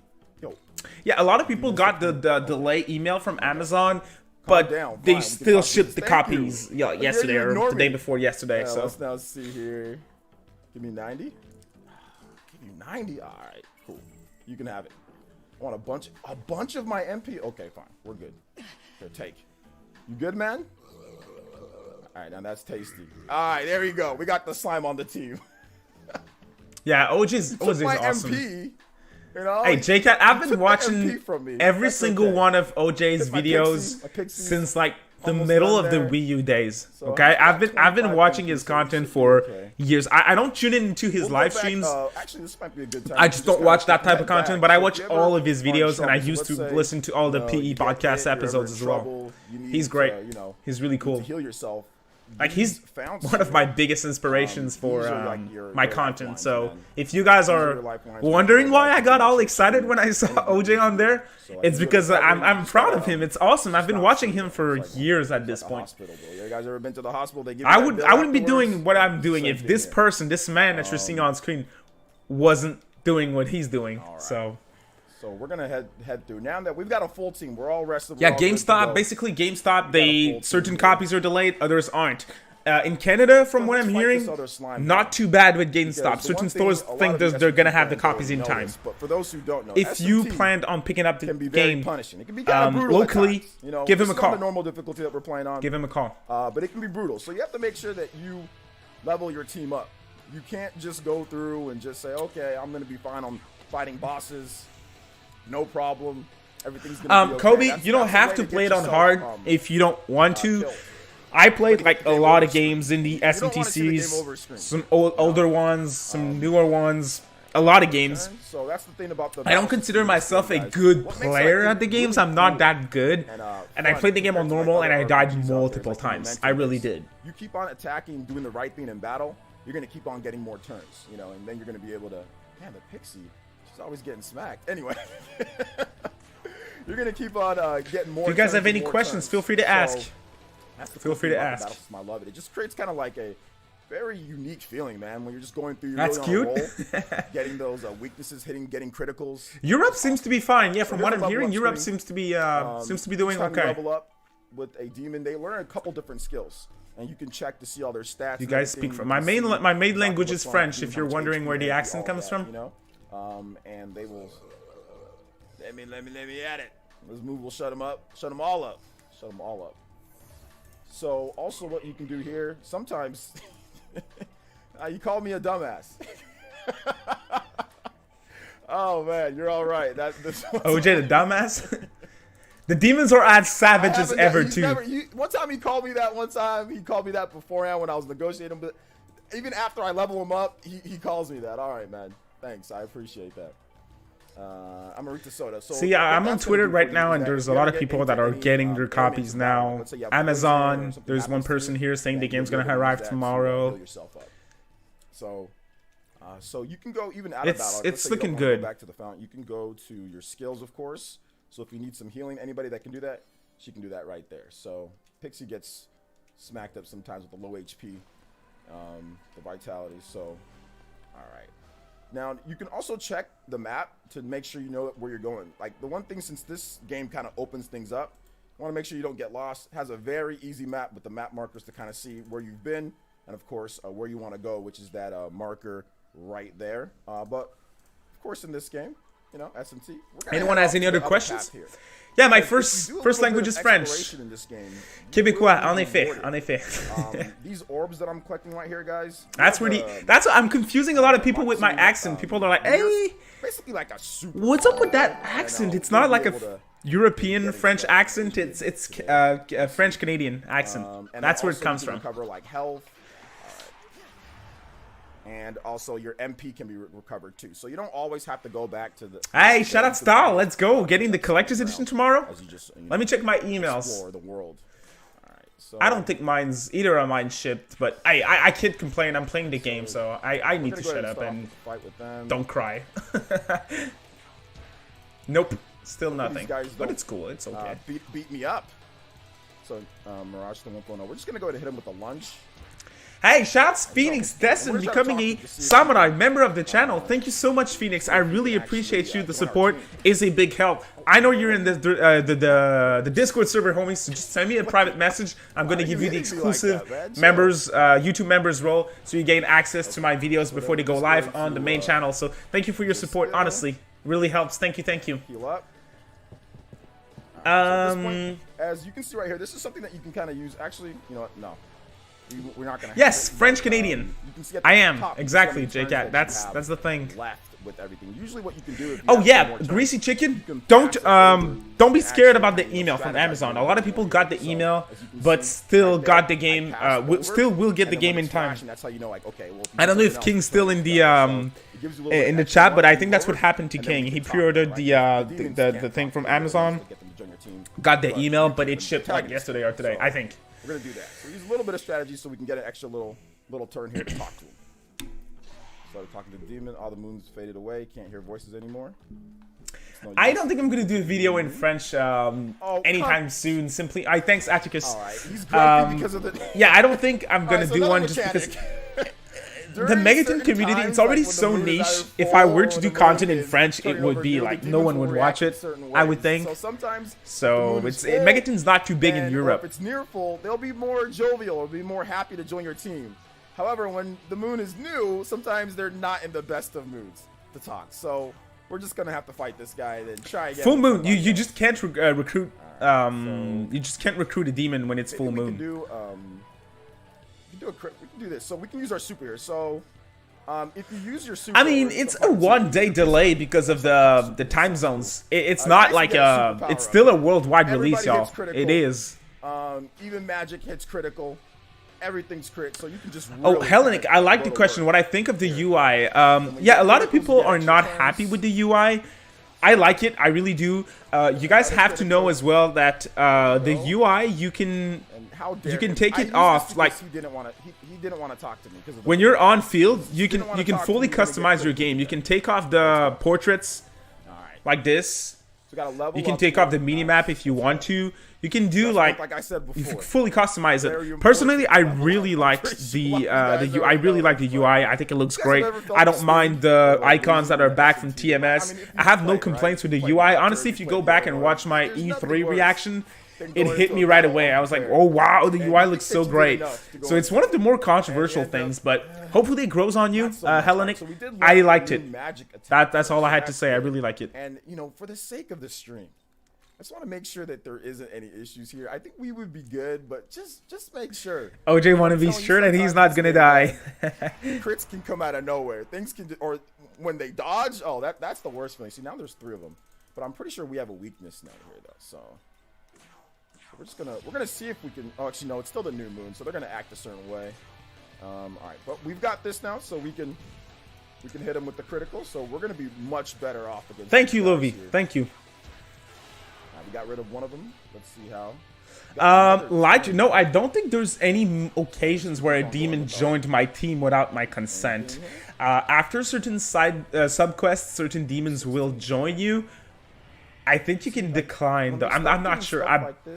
Yo.
Yeah, a lot of people got the delay email from Amazon, but they still shipped the copies yesterday or the day before yesterday.
Yeah,
So
let's now see here. Give me 90. Give you 90. All right, cool. You can have it. I want a bunch of my MP. Okay, fine. We're good. Here, take. You good, man? All right, now that's tasty. All right, there we go. We got the slime on the team.
yeah, OJ's
my
awesome.
MP. You know,
Hey, JCat, I've been
took the
watching
MP from me.
every
That's
single
okay.
one of OJ's
My
videos
Pixie
since like the
almost
middle
done
of the
there.
Wii U days.
So
Okay,
I've
I've been
got 25
watching
MP,
his
so
content
should be
for
okay.
years. I don't tune into his
We'll go
live
back,
streams.
actually, this might be a good time.
I
to
just don't
kinda
watch that type
head
of content,
back.
but I
So
watch
if
all
you're
of his
in
videos, and I
trouble,
used
so
to
let's say,
listen to all the
you know,
PE
you get
podcast
hit, you're ever
episodes
in
as well.
trouble, you need
He's great.
to, you know,
He's really cool.
to heal yourself.
Like, he's
found
one of my biggest inspirations for
these are like your
my content.
lifelines,
So
man.
if you guys
These are
are
your lifelines.
wondering why I got all excited when I saw OJ on there,
So, like,
it's
you're
because
recovering,
I'm
just,
proud of him. It's awesome. I've been
stop
watching
seeing
him
it.
for
It's like-
years at
it's
this
like a
point.
hospital, bro. You guys ever been to the hospital? They give you
I
that
wouldn't
bill
be
afterwards?
doing what I'm doing
Same
if
thing
this
here.
person, this man that you're seeing on screen, wasn't doing what he's doing. So
So we're gonna head through now that we've got a full team. We're all rested.
yeah,
we're all good to
GameStop.
go.
Basically, GameStop.
full
They
team
certain
here.
copies are delayed, others aren't. In Canada, from what
let's
I'm
fight
hearing,
this other slime
not
guy.
too bad with
Because
GameStop.
the one
Certain
thing
stores
a lot
think
of you
they're gonna
SMT
have the
fans
copies
don't
in
know
time.
this, but for those who don't know,
If you
SMT
planned on picking up the
can be very
game
punishing. It can be kind of brutal at
locally,
times, you know,
give him
this
a
is
call.
not the normal difficulty that we're playing on.
Give him a call.
But it can be brutal. So you have to make sure that you level your team up. You can't just go through and just say, okay, I'm going to be fine on fighting bosses. No problem. Everything's going to be okay.
Kobe,
That's-
you don't
that's the
have
way
to
get
play it on
yourself,
hard if you don't want to.
killed.
I played
But
like a
game
lot
over
of games in the
don't
SMT
wanna see the game
series,
over screen.
some older ones, some newer ones, a lot of games.
So that's the thing about the
I don't consider myself a good player at the games. I'm not that good, and I played the game on normal, and I died multiple times. I really did.
You keep on attacking, doing the right thing in battle, you're going to keep on getting more turns, you know, and then you're going to be able to, man, the Pixie, she's always getting smacked. Anyway, you're going to keep on getting more
If you guys
turns
have
and
any
more
questions,
turns.
feel free to
So,
ask.
that's the
Feel
cool
free
thing
to
about
ask.
the Battle System. I love it. It just creates kind of like a very unique feeling, man, when you're just going through, you're
That's
really on a
cute.
roll, getting those weaknesses, getting criticals.
Europe seems to be fine. Yeah, from
So
what
here's
I'm
a
hearing,
level up
Europe
screen.
seems to be doing
Each time you
okay.
level up with a demon, they learn a couple different skills, and you can check to see all their stats.
You
and
guys
everything.
speak from
You
my
can
main
see
my main
exactly
language
what's
is
on the
French.
demon,
If
how
you're
much
wondering
HP
where
they
the
have,
accent
all
comes
that,
from,
you know, and they will. Let me at it. This move will shut them up. Shut them all up. Shut them all up. So also, what you can do here, sometimes. You called me a dumbass. Oh man, you're all right.
OJ the dumbass. The demons are as savage as ever too.
One time he called me that. One time he called me that beforehand when I was negotiating. But even after I level him up, he calls me that. All right, man. Thanks. I appreciate that. I'm Marita Soda. So
See, I'm on
that's
Twitter
gonna do
right
for you
now,
is
and
that
there's
if
a
you
lot
ever
of
get
people
into
that are
any,
getting their
enemies
copies
in battle,
now.
let's say you have poison or
Amazon,
something
there's one
happens to
person
you,
here saying the
then
game's
you'll
gonna
be able to use
arrive
that to
tomorrow.
heal yourself up. So you can go even out of
It's-
battle.
it's
Let's say you don't
looking
wanna
good.
Go back to the fountain. You can go to your skills, of course. So if you need some healing, anybody that can do that, she can do that right there. So Pixie gets smacked up sometimes with the low HP, the vitality. So, all right. Now you can also check the map to make sure you know where you're going. Like the one thing, since this game kind of opens things up, you want to make sure you don't get lost. It has a very easy map with the map markers to kind of see where you've been, and of course where you want to go, which is that marker right there. But of course, in this game, you know, SMT.
Anyone has any other questions? Yeah, my first language is French. Québécois, en effet.
These orbs that I'm collecting right here, guys.
That's I'm confusing a lot of people with my accent. People are like, "Hey,
basically like a super.
what's up with that accent? It's not like a European French accent. It's French Canadian accent. That's where it comes from.
Recover like health, and also your MP can be recovered too. So you don't always have to go back to the.
Hey, shout out Stahl. Let's go. Getting the collector's edition tomorrow. Let me check my emails.
Explore the world. All right. So
I don't think either of mine shipped, but I can't complain. I'm playing the game, so I need to shut up and don't cry. Nope. Still nothing, but it's cool. It's okay.
Beat me up. So Mirage still won't go no. We're just gonna go ahead and hit him with a lunge.
Hey, shouts Phoenix Destin becoming a samurai member of the channel. Thank you so much, Phoenix. I really appreciate you. The support is a big help. I know you're in the Discord server, homies. So just send me a private message. I'm gonna give you the exclusive members, YouTube members role, so you gain access to my videos before they go live on the main channel. So thank you for your support. Honestly, really helps. Thank you. Thank you.
Heal up. So at this point, as you can see right here, this is something that you can kind of use. Actually, you know what? No, we're not gonna.
Yes, French Canadian.
You can see at
I
the
am
top,
exactly,
some
JCat.
turns
That's the thing.
Left with everything. Usually, what you can do. If you
Oh
have
yeah,
some more turns,
greasy chicken.
you can
Don't be scared about the email from Amazon. A lot of people got the email, but still got the game. Still will get the game in time.
That's how you know, like, okay, well,
I don't know if King's still in the chat, but I think that's what happened to King. He pre-ordered the thing from Amazon, got the email, but it shipped like yesterday or today, I think.
We're gonna do that. So use a little bit of strategy so we can get an extra little turn here to talk to him. So talking to the demon, all the moons faded away, can't hear voices anymore.
I don't think I'm gonna do a video in French anytime soon. Simply, thanks Atticus.
All right, he's grumpy because of the.
Yeah, I don't think I'm gonna do one just because. The Megaton community, it's already so niche. If I were to do content in French, it would be like no one would watch it, I would think. So Megaton's not too big in Europe.
If it's near full, they'll be more jovial or be more happy to join your team. However, when the moon is new, sometimes they're not in the best of moods to talk. So we're just gonna have to fight this guy and then try again.
Full moon, you just can't recruit. You just can't recruit a demon when it's full moon.
We can do this. So we can use our super here. So if you use your super,
I mean, it's a 1-day delay because of the time zones. It's not like it's still a worldwide release, y'all. It is.
Even magic hits critical. Everything's crit, so you can just.
Oh, Hellenic, I like the question. What I think of the UI. Yeah, a lot of people are not happy with the UI. I like it. I really do. You guys have to know as well that the UI you can take it off. Like
he didn't want to talk to me because
when you're on field, you can fully customize your game. You can take off the portraits like this. You can take off the mini map if you want to. You can do like
I said before,
you can fully customize it. Personally, I really liked the UI. I really like the UI. I think it looks great. I don't mind the icons that are back from TMS. I have no complaints with the UI. Honestly, if you go back and watch my E3 reaction, it hit me right away. I was like, oh wow, the UI looks so great. So it's one of the more controversial things, but hopefully it grows on you, Hellenic. I liked it. That's all I had to say. I really like it.
And you know, for the sake of the stream, I just want to make sure that there isn't any issues here. I think we would be good, but just make sure.
OJ want to be sure that he's not gonna die.
Crits can come out of nowhere. Things can, or when they dodge. Oh, that's the worst feeling. See, now there's 3 of them, but I'm pretty sure we have a weakness now here though. So we're gonna see if we can. Oh, actually no, it's still the new moon, so they're gonna act a certain way. All right, but we've got this now, so we can hit them with the critical. So we're gonna be much better off against.
Thank you, Lovi. Thank you.
We got rid of one of them. Let's see how.
No, I don't think there's any occasions where a demon joined my team without my consent. After certain subquests, certain demons will join you. I think you can decline though. I'm not sure.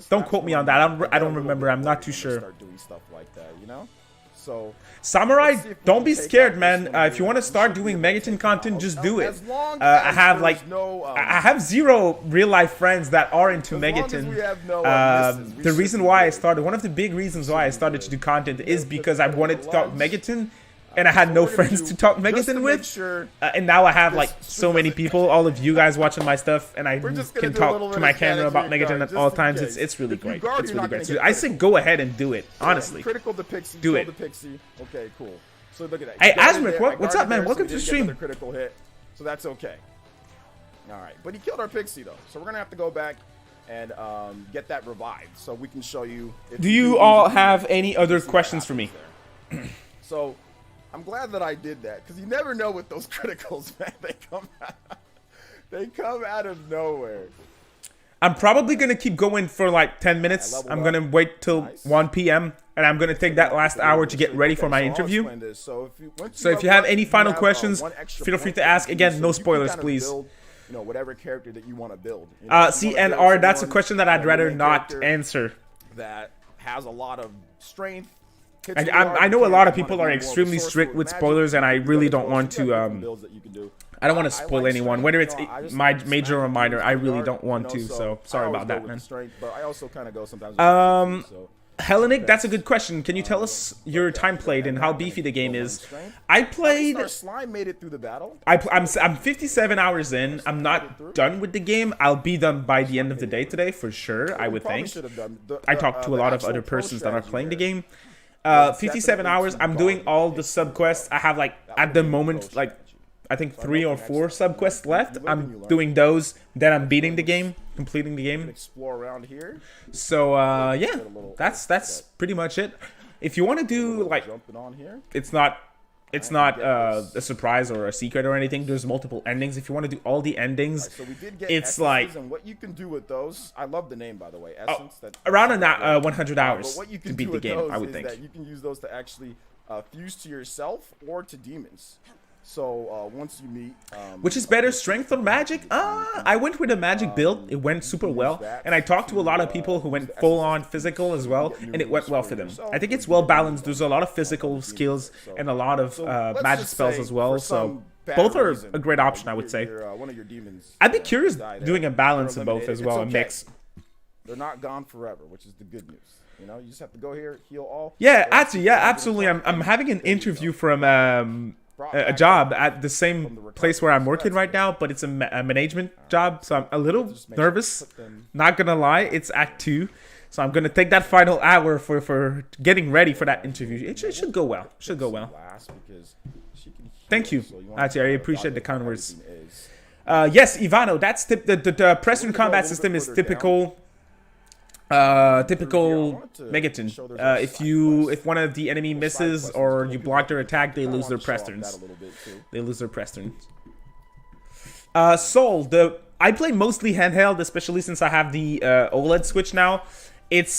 Don't quote me on that. I don't remember. I'm not too sure.
Start doing stuff like that, you know. So
Samurai, don't be scared, man. If you want to start doing Megaton content, just do it. I have 0 real-life friends that are into Megaton. The reason why I started, one of the big reasons why I started to do content is because I wanted to talk Megaton, and I had no friends to talk Megaton with. And now I have like so many people, all of you guys watching my stuff, and I can talk to my camera about Megaton at all times. It's really great. It's really great. So I say go ahead and do it, honestly.
Critical the Pixie.
Do it.
The Pixie. Okay, cool. So look at that.
Hey, Asmric, what's up, man? Welcome to the stream.
Critical hit. So that's okay. All right, but he killed our Pixie though, so we're gonna have to go back and get that revived, so we can show you.
Do you all have any other questions for me?
So, I'm glad that I did that, because you never know with those criticals, man. They come out of nowhere.
I'm probably going to keep going for like 10 minutes. I'm going to wait till 1 p.m. and I'm going to take that last hour to get ready for my interview. So if you have any final questions, feel free to ask. Again, no spoilers, please.
Whatever character that you want to build.
CNR, that's a question that I'd rather not answer.
That has a lot of strength.
I know a lot of people are extremely strict with spoilers, and I really don't want to. I don't want to spoil anyone, whether it's my major or minor. I really don't want to. So sorry about that, man.
But I also kind of go sometimes.
Hellenic, that's a good question. Can you tell us your time played and how beefy the game is? I played.
Our slime made it through the battle.
I'm 57 hours in. I'm not done with the game. I'll be done by the end of the day today for sure. I would think. I talked to a lot of other persons that are playing the game. 57 hours. I'm doing all the subquests. I have like at the moment like I think 3 or 4 subquests left. I'm doing those. Then I'm beating the game, completing the game.
Explore around here.
So yeah, that's pretty much it. If you want to do like, it's not a surprise or a secret or anything. There's multiple endings. If you want to do all the endings,
so we did get
it's like
and what you can do with those. I love the name, by the way. Essence.
Around 100 hours
what you can
to beat the game. I would think
that you can use those to actually fuse to yourself or to demons. So once you meet,
which is better, strength or magic? I went with a magic build. It went super well, and I talked to a lot of people who went full on physical as well, and it went well for them. I think it's well balanced. There's a lot of physical skills and a lot of magic spells as well. So both are a great option, I would say. I'd be curious doing a balance of both as well, a mix.
They're not gone forever, which is the good news. You know, you just have to go here, heal all.
Yeah, actually, yeah, absolutely. I'm having an interview from a job at the same place where I'm working right now, but it's a management job, so I'm a little nervous. Not gonna lie, it's Act 2, so I'm gonna take that final hour for getting ready for that interview. It should go well. Should go well. Thank you. Actually, I appreciate the kind words. Yes, Ivano, that's the press-in combat system is typical. Typical Megaton. If one of the enemy misses or you block their attack, they lose their press turns. They lose their press turns. Soul. I play mostly handheld, especially since I have the OLED Switch now. It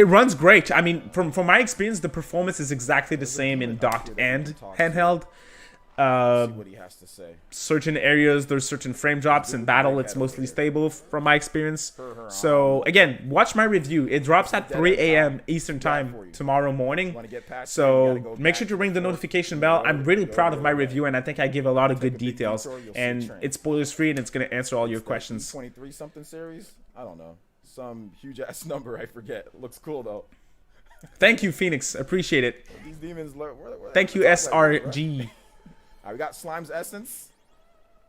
runs great. I mean, from my experience, the performance is exactly the same in docked and handheld.
See what he has to say.
Certain areas, there's certain frame drops. In battle, it's mostly stable from my experience. So again, watch my review. It drops at 3 a.m. Eastern time tomorrow morning. So make sure to ring the notification bell. I'm really proud of my review, and I think I give a lot of good details. And it's spoilers free, and it's going to answer all your questions.
23 something series? I don't know. Some huge ass number, I forget. It looks cool though.
Thank you, Phoenix. Appreciate it.
These demons
Thank you, SRG.
We got Slime's Essence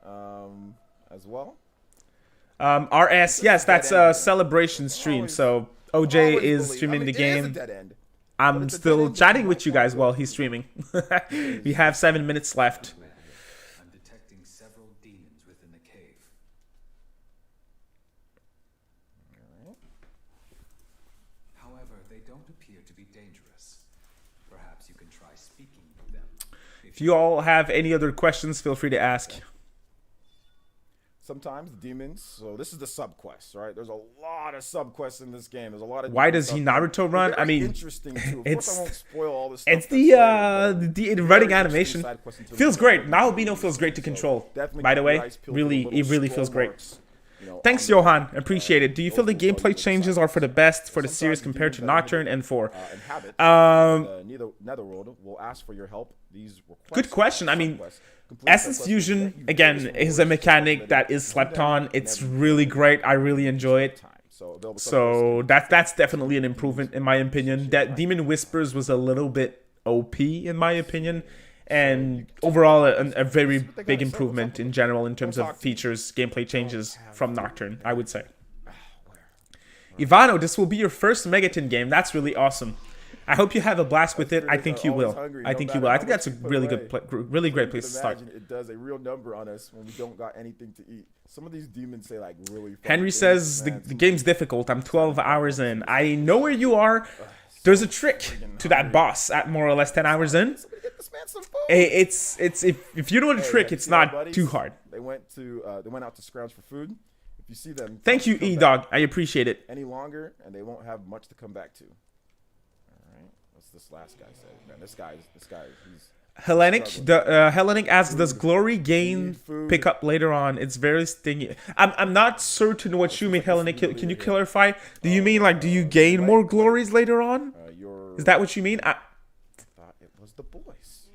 as well.
RS, yes, that's a celebration stream. So OJ is streaming the game. I'm still chatting with you guys while he's streaming. We have 7 minutes left.
I'm detecting several demons within the cave. However, they don't appear to be dangerous. Perhaps you can try speaking with them.
If you all have any other questions, feel free to ask.
Sometimes demons. So this is the subquest, right? There's a lot of subquests in this game. There's a lot of.
Why does he Naruto run? I mean,
interesting too. Of course, I won't spoil all this stuff.
It's the running animation. Feels great. Naobino feels great to control. By the way, it really feels great. Thanks, Johan. Appreciate it. Do you feel the gameplay changes are for the best for the series compared to Nocturne and 4?
Netherworld will ask for your help.
Good question. I mean, Essence Fusion, again, is a mechanic that is slept on. It's really great. I really enjoy it. So that's definitely an improvement in my opinion. That Demon Whispers was a little bit OP in my opinion. And overall, a very big improvement in general in terms of features, gameplay changes from Nocturne, I would say. Ivano, this will be your first Megaton game. That's really awesome. I hope you have a blast with it. I think you will.
Hungry,
I think you will. I think that's a really good, really great place to start.
It does a real number on us when we don't got anything to eat. Some of these demons say like really.
Henry says the game's difficult. I'm 12 hours in. I know where you are. There's a trick to that boss at more or less 10 hours in. It's if you know the trick, it's not too hard.
They went out to scrounge for food. If you see them,
thank you, E-Dog. I appreciate it.
Any longer, and they won't have much to come back to. All right, what's this last guy say? Man, this guy, he's.
Hellenic asks, does glory gain pick up later on? It's very stingy. I'm not certain what you mean, Hellenic. Can you clarify? Do you mean like, do you gain more glories later on? Is that what you mean? I
thought it was the boys.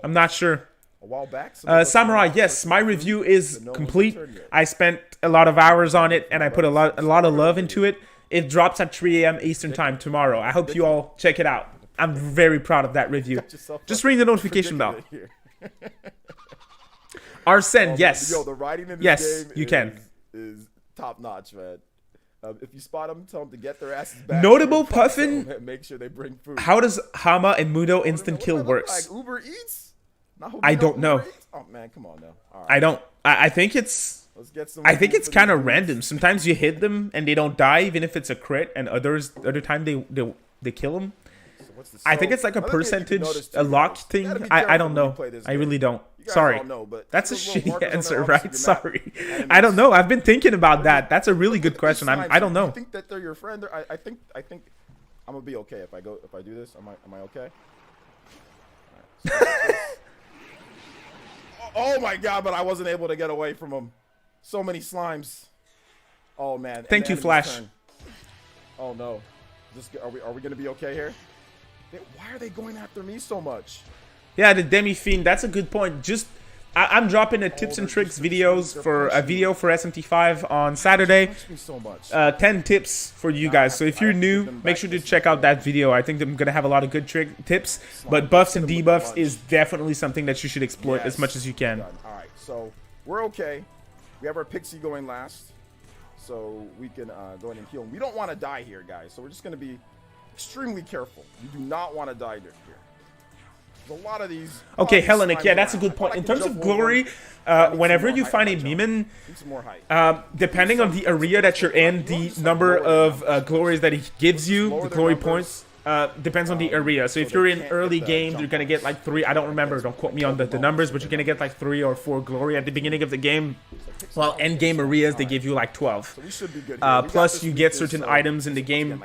I'm not sure.
A while back,
Samurai, yes, my review is complete. I spent a lot of hours on it, and I put a lot of love into it. It drops at 3 a.m. Eastern time tomorrow. I hope you all check it out. I'm very proud of that review. Just ring the notification bell. Arsene, yes.
Yo, the writing in this
yes,
game
you can.
Is top notch, man. If you spot them, tell them to get their asses back.
Notable Puffin.
Make sure they bring food.
How does Hama and Mudo instant kill works?
Like Uber Eats?
I don't know.
Oh man, come on now. All right.
I don't. I think it's.
Let's get some.
I think it's kind of random. Sometimes you hit them and they don't die, even if it's a crit, and other time they kill them. I think it's like a percentage, a locked thing. I don't know. I really don't. Sorry. That's a shitty answer, right? Sorry. I don't know. I've been thinking about that. That's a really good question. I don't know.
You think that they're your friend? I think I'm gonna be okay if I do this. Am I okay? All right, so oh my god! But I wasn't able to get away from them. So many slimes. Oh man.
Thank you, Flash.
Turn. Oh no. Are we gonna be okay here? Why are they going after me so much?
Yeah, the Demi Fiend. That's a good point. I'm dropping a tips and tricks videos for a video for SMT 5 on Saturday. 10 tips for you guys. So if you're new, make sure to check out that video. I think I'm gonna have a lot of good tips. But buffs and debuffs is definitely something that you should exploit as much as you can.
All right, so we're okay. We have our Pixie going last, so we can go ahead and heal. We don't want to die here, guys. So we're just gonna be extremely careful. You do not want to die here. There's a lot of these.
Okay, Hellenic, yeah, that's a good point. In terms of glory, whenever you find a Mimin, depending on the area that you're in, the number of glories that he gives you, the glory points, depends on the area. So if you're in early game, you're gonna get like 3. I don't remember. Don't quote me on the numbers, but you're gonna get like 3 or 4 glory at the beginning of the game. While end game areas, they give you like 12. Plus, you get certain items in the game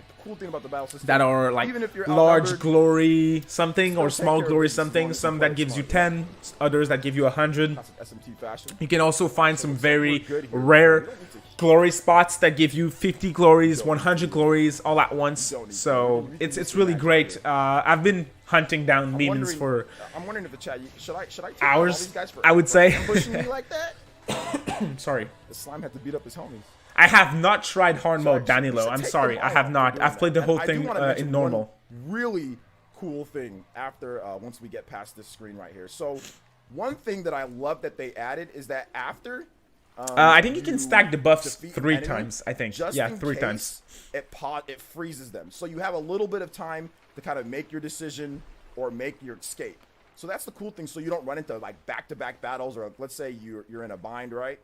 that are like large glory something or small glory something. Some that gives you 10, others that give you 100. You can also find some very rare glory spots that give you 50 glories, 100 glories all at once. So it's really great. I've been hunting down Mimins for hours, I would say. Sorry.
The slime had to beat up his homies.
I have not tried hard mode, Danilo. I'm sorry, I have not. I've played the whole thing in normal.
Really cool thing after once we get past this screen right here. So one thing that I love that they added is that after
I think you can stack the buffs 3 times. I think, yeah, 3 times.
It freezes them, so you have a little bit of time to kind of make your decision or make your escape. So that's the cool thing. So you don't run into like back-to-back battles, or let's say you're in a bind, right?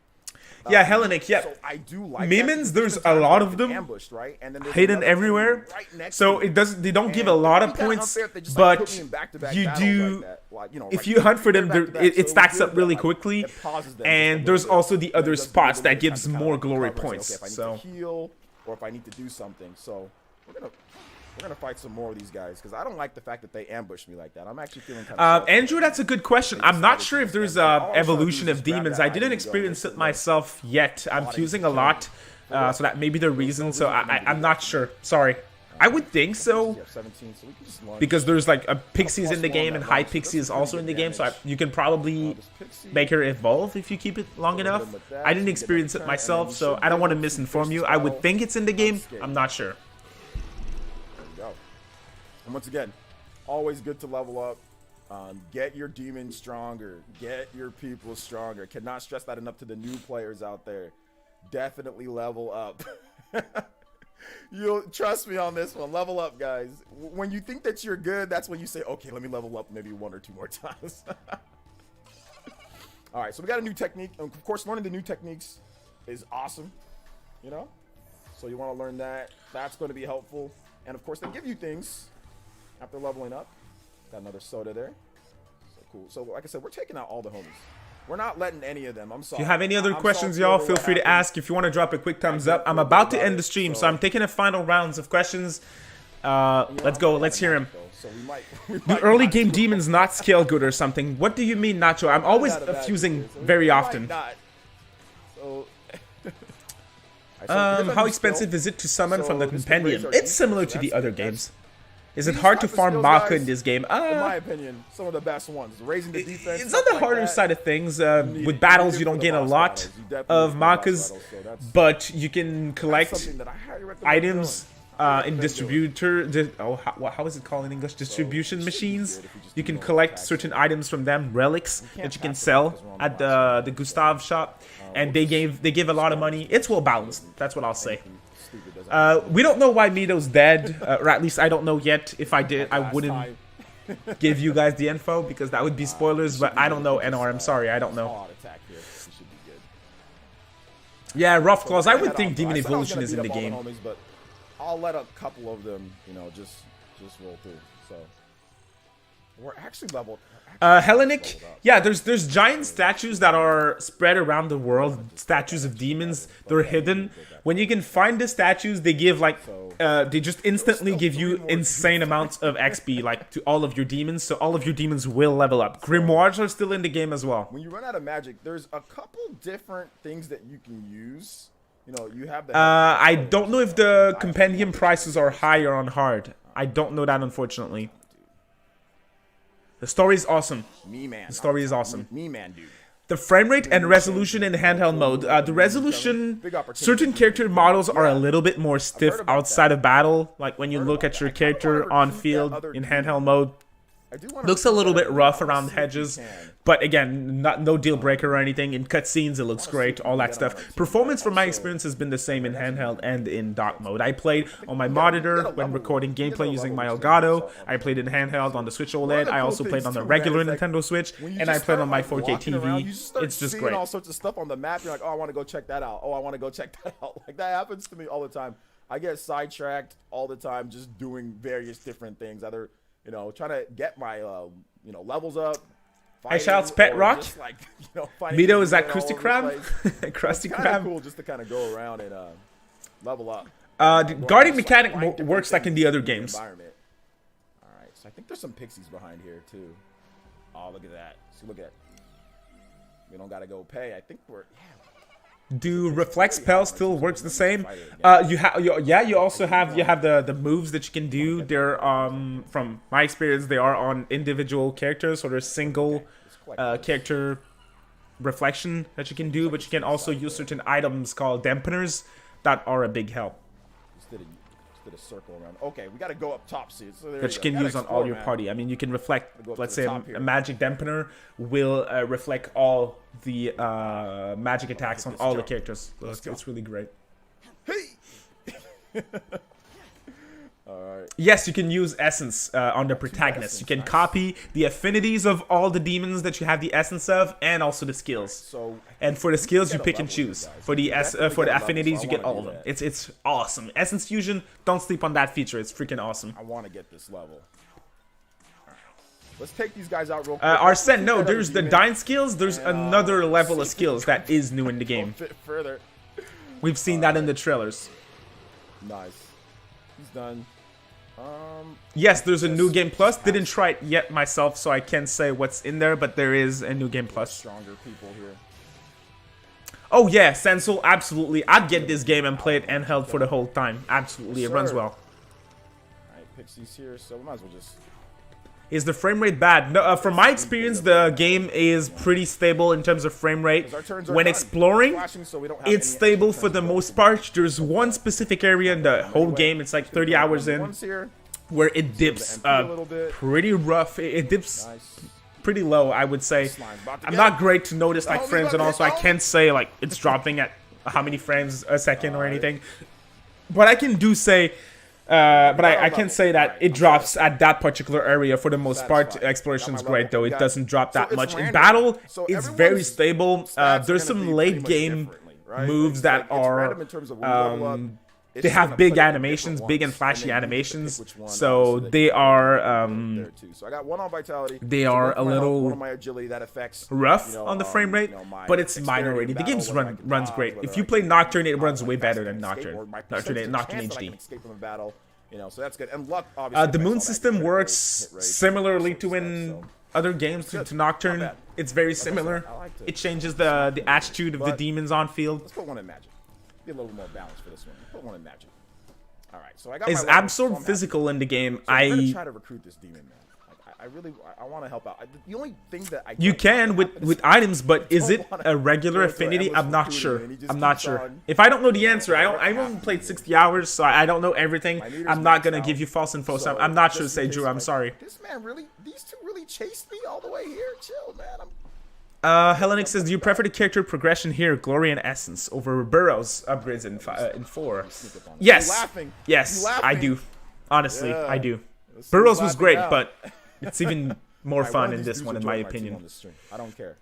Yeah, Hellenic, yeah.
So I do like
Mimins, there's a lot of them
ambushed, right? And then
hidden everywhere. Right, so they don't give a lot of points, but you do. If you hunt for them, it stacks up really quickly. And there's also the other spots that gives more glory points. So
heal, or if I need to do something. So we're gonna fight some more of these guys because I don't like the fact that they ambushed me like that. I'm actually feeling kind of
Andrew, that's a good question. I'm not sure if there's a evolution of demons. I didn't experience it myself yet. I'm fusing a lot, so that may be the reason. So I'm not sure. Sorry. I would think so, because there's like a Pixies in the game and High Pixie is also in the game, so you can probably make her evolve if you keep it long enough. I didn't experience it myself, so I don't want to misinform you. I would think it's in the game. I'm not sure.
And once again, always good to level up. Get your demons stronger. Get your people stronger. Cannot stress that enough to the new players out there. Definitely level up. You'll trust me on this one. Level up, guys. When you think that you're good, that's when you say, okay, let me level up maybe 1 or 2 more times. All right, so we got a new technique. And of course, learning the new techniques is awesome, you know? So you want to learn that. That's going to be helpful. And of course, they give you things after leveling up. Got another soda there. So cool. So like I said, we're taking out all the homies. We're not letting any of them. I'm sorry.
If you have any other questions, y'all, feel free to ask. If you want to drop a quick thumbs up. I'm about to end the stream, so I'm taking the final rounds of questions. Let's go. Let's hear him.
So
Do early game demons not scale good or something? What do you mean, Nacho? I'm always fusing very often. How expensive is it to summon from the compendium? It's similar to the other games. Is it hard to farm Maka in this game?
In my opinion, some of the best ones. Raising the defense.
It's on the harder side of things. With battles, you don't gain a lot of Makas, but you can collect items in distributor. How is it called in English? Distribution machines. You can collect certain items from them, relics that you can sell at the Gustav shop, and they give a lot of money. It's well balanced. That's what I'll say. We don't know why Mito's dead, or at least I don't know yet. If I did, I wouldn't give you guys the info because that would be spoilers, but I don't know, NR. I'm sorry, I don't know. Yeah, Rough Claws. I would think Demon Evolution is in the game.
But I'll let a couple of them, you know, just roll through. So we're actually leveled.
Hellenic, yeah, there's giant statues that are spread around the world, statues of demons. They're hidden. When you can find the statues, they give like they just instantly give you insane amounts of XP, like to all of your demons, so all of your demons will level up. Grimoires are still in the game as well.
When you run out of magic, there's a couple different things that you can use. You know, you have the
I don't know if the compendium prices are higher on hard. I don't know that, unfortunately. The story is awesome. The story is awesome.
Dude.
The frame rate and resolution in handheld mode. The resolution, certain character models are a little bit more stiff outside of battle. Like when you look at your character on field in handheld mode, looks a little bit rough around the edges. But again, no deal breaker or anything. In cutscenes, it looks great, all that stuff. Performance, from my experience, has been the same in handheld and in dock mode. I played on my monitor when recording gameplay using my Elgato. I played in handheld on the Switch OLED. I also played on the regular Nintendo Switch, and I played on my 4K TV. It's just great.
All sorts of stuff on the map. You're like, oh, I want to go check that out. Oh, I want to go check that out. Like that happens to me all the time. I get sidetracked all the time, just doing various different things. Either, you know, trying to get my you know, levels up.
Hey, shouts Pet Rock.
Like, you know,
Mito, is that Krusty Krab? Krusty Krab.
Cool just to kind of go around and level up.
The guarding mechanic works like in the other games.
All right, so I think there's some pixies behind here too. Oh, look at that. So look at. We don't gotta go pay. I think we're. Yeah.
Do reflect spell still works the same? You also have the moves that you can do. They're from my experience, they are on individual characters, so there's single character reflection that you can do, but you can also use certain items called dampeners that are a big help.
Just did a circle around. Okay, we gotta go up top, see. So
that you can use on all your party. I mean, you can reflect. Let's say a magic dampener will reflect all the magic attacks on all the characters. It's really great.
Hey. Alright.
Yes, you can use essence on the protagonist. You can copy the affinities of all the demons that you have the essence of, and also the skills. And for the skills, you pick and choose. For the affinities, you get all of them. It's awesome. Essence fusion, don't sleep on that feature. It's freaking awesome.
I want to get this level. Let's take these guys out real quick.
Arsene, no, there's the dying skills. There's another level of skills that is new in the game.
Further.
We've seen that in the trailers.
Nice. He's done.
Yes, there's a new game plus. Didn't try it yet myself, so I can't say what's in there, but there is a new game plus.
Stronger people here.
Oh yeah, Sensol, absolutely. I'd get this game and play it handheld for the whole time. Absolutely, it runs well.
Alright, Pixie's here, so we might as well just...
Is the frame rate bad? No, from my experience, the game is pretty stable in terms of frame rate. When exploring, it's stable for the most part. There's one specific area in the whole game, it's like 30 hours in, where it dips pretty rough. It dips pretty low, I would say. I'm not great to notice like frames, and also I can't say like it's dropping at how many frames a second or anything. But I can do say, but I can say that it drops at that particular area for the most part. Exploration is great though; it doesn't drop that much. In battle, it's very stable. There's some late game moves that are they have big animations, big and flashy animations, so they are they are a little rough on the frame rate, but it's minor already. The game runs great. If you play Nocturne, it runs way better than Nocturne HD.
So that's good. And luck,
the moon system works similarly to in other games to Nocturne. It's very similar. It changes the attitude of the demons on field.
Let's put one in magic. Be a little more balanced for this one. Put one in magic. All right, so I got.
Is Absorb physical in the game?
So I'm gonna try to recruit this demon, man. I want to help out. The only thing that
you can with items, but is it a regular affinity? I'm not sure. I'm not sure. If I don't know the answer, I only played 60 hours, so I don't know everything. I'm not gonna give you false info. So I'm not sure to say, Drew. I'm sorry.
This man really, these two really chased me all the way here. Chill, man.
Hellenic says, do you prefer the character progression here, Glory and Essence, over Burrow's upgrades in 4? Yes. Yes, I do. Honestly, I do. Burrow's was great, but it's even more fun in this one, in my opinion.
I don't care.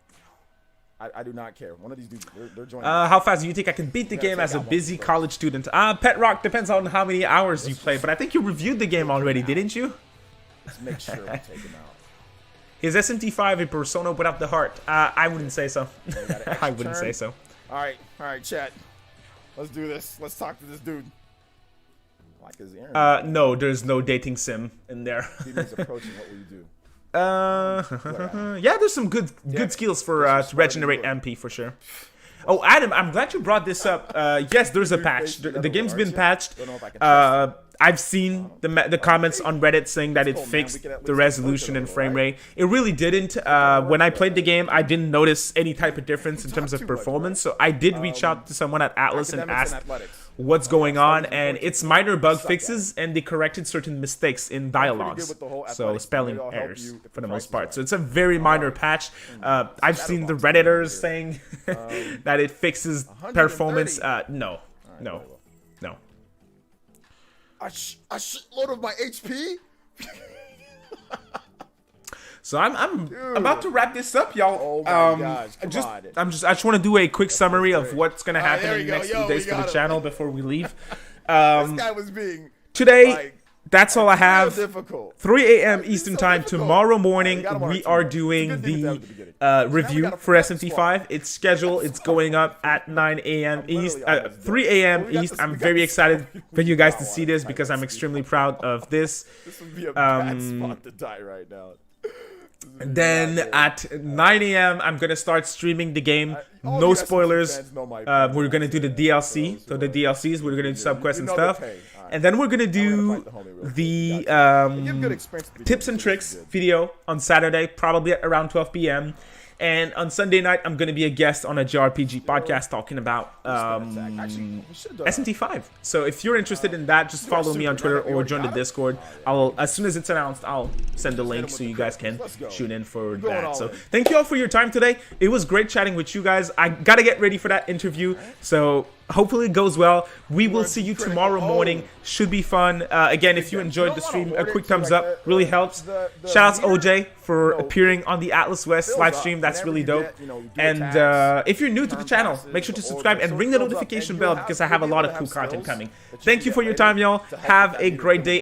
I do not care. One of these dudes, they're joining.
How fast do you think I can beat the game as a busy college student? Pet Rock depends on how many hours you play, but I think you reviewed the game already, didn't you?
Let's make sure we take him out.
Is SMT 5 a persona without the heart? I wouldn't say so. I wouldn't say so.
All right, chat. Let's do this. Let's talk to this dude. Like his Aaron.
No, there's no dating sim in there.
He's approaching. What will you do?
Yeah, there's some good skills for to regenerate MP for sure. Oh, Adam, I'm glad you brought this up. Yes, there's a patch. The game's been patched. I've seen the comments on Reddit saying that it fixed the resolution and frame rate. It really didn't. When I played the game, I didn't notice any type of difference in terms of performance. So I did reach out to someone at Atlus and asked what's going on, and it's minor bug fixes, and they corrected certain mistakes in dialogues, so spelling errors for the most part. So it's a very minor patch. I've seen the Redditors saying that it fixes performance. No.
A shitload of my HP.
So I'm about to wrap this up, y'all.
Oh my gosh!
I just want to do a quick summary of what's gonna happen in the next few days for the channel before we leave.
This guy was being
today. That's all I have.
Difficult.
3 a.m. Eastern time tomorrow morning. We are doing the review for SMT 5. It's scheduled. It's going up at 9 a.m. East, 3 a.m. East. I'm very excited for you guys to see this because I'm extremely proud of this.
This would be a bad spot to die right now.
Then at 9 a.m. I'm gonna start streaming the game. No spoilers. We're gonna do the DLC. So the DLCs, we're gonna do subquests and stuff. And then we're gonna do the tips and tricks video on Saturday, probably at around 12 p.m. And on Sunday night, I'm going to be a guest on a JRPG podcast talking about SMT 5. So if you're interested in that, just follow me on Twitter or join the Discord. As soon as it's announced, I'll send the link so you guys can tune in for that. So thank you all for your time today. It was great chatting with you guys. I got to get ready for that interview. So hopefully it goes well. We will see you tomorrow morning. Should be fun. Again, if you enjoyed the stream, a quick thumbs up really helps. Shout out to OJ for appearing on the Atlus West live stream. That's really dope. And if you're new to the channel, make sure to subscribe and ring the notification bell because I have a lot of cool content coming. Thank you for your time, y'all. Have a great day.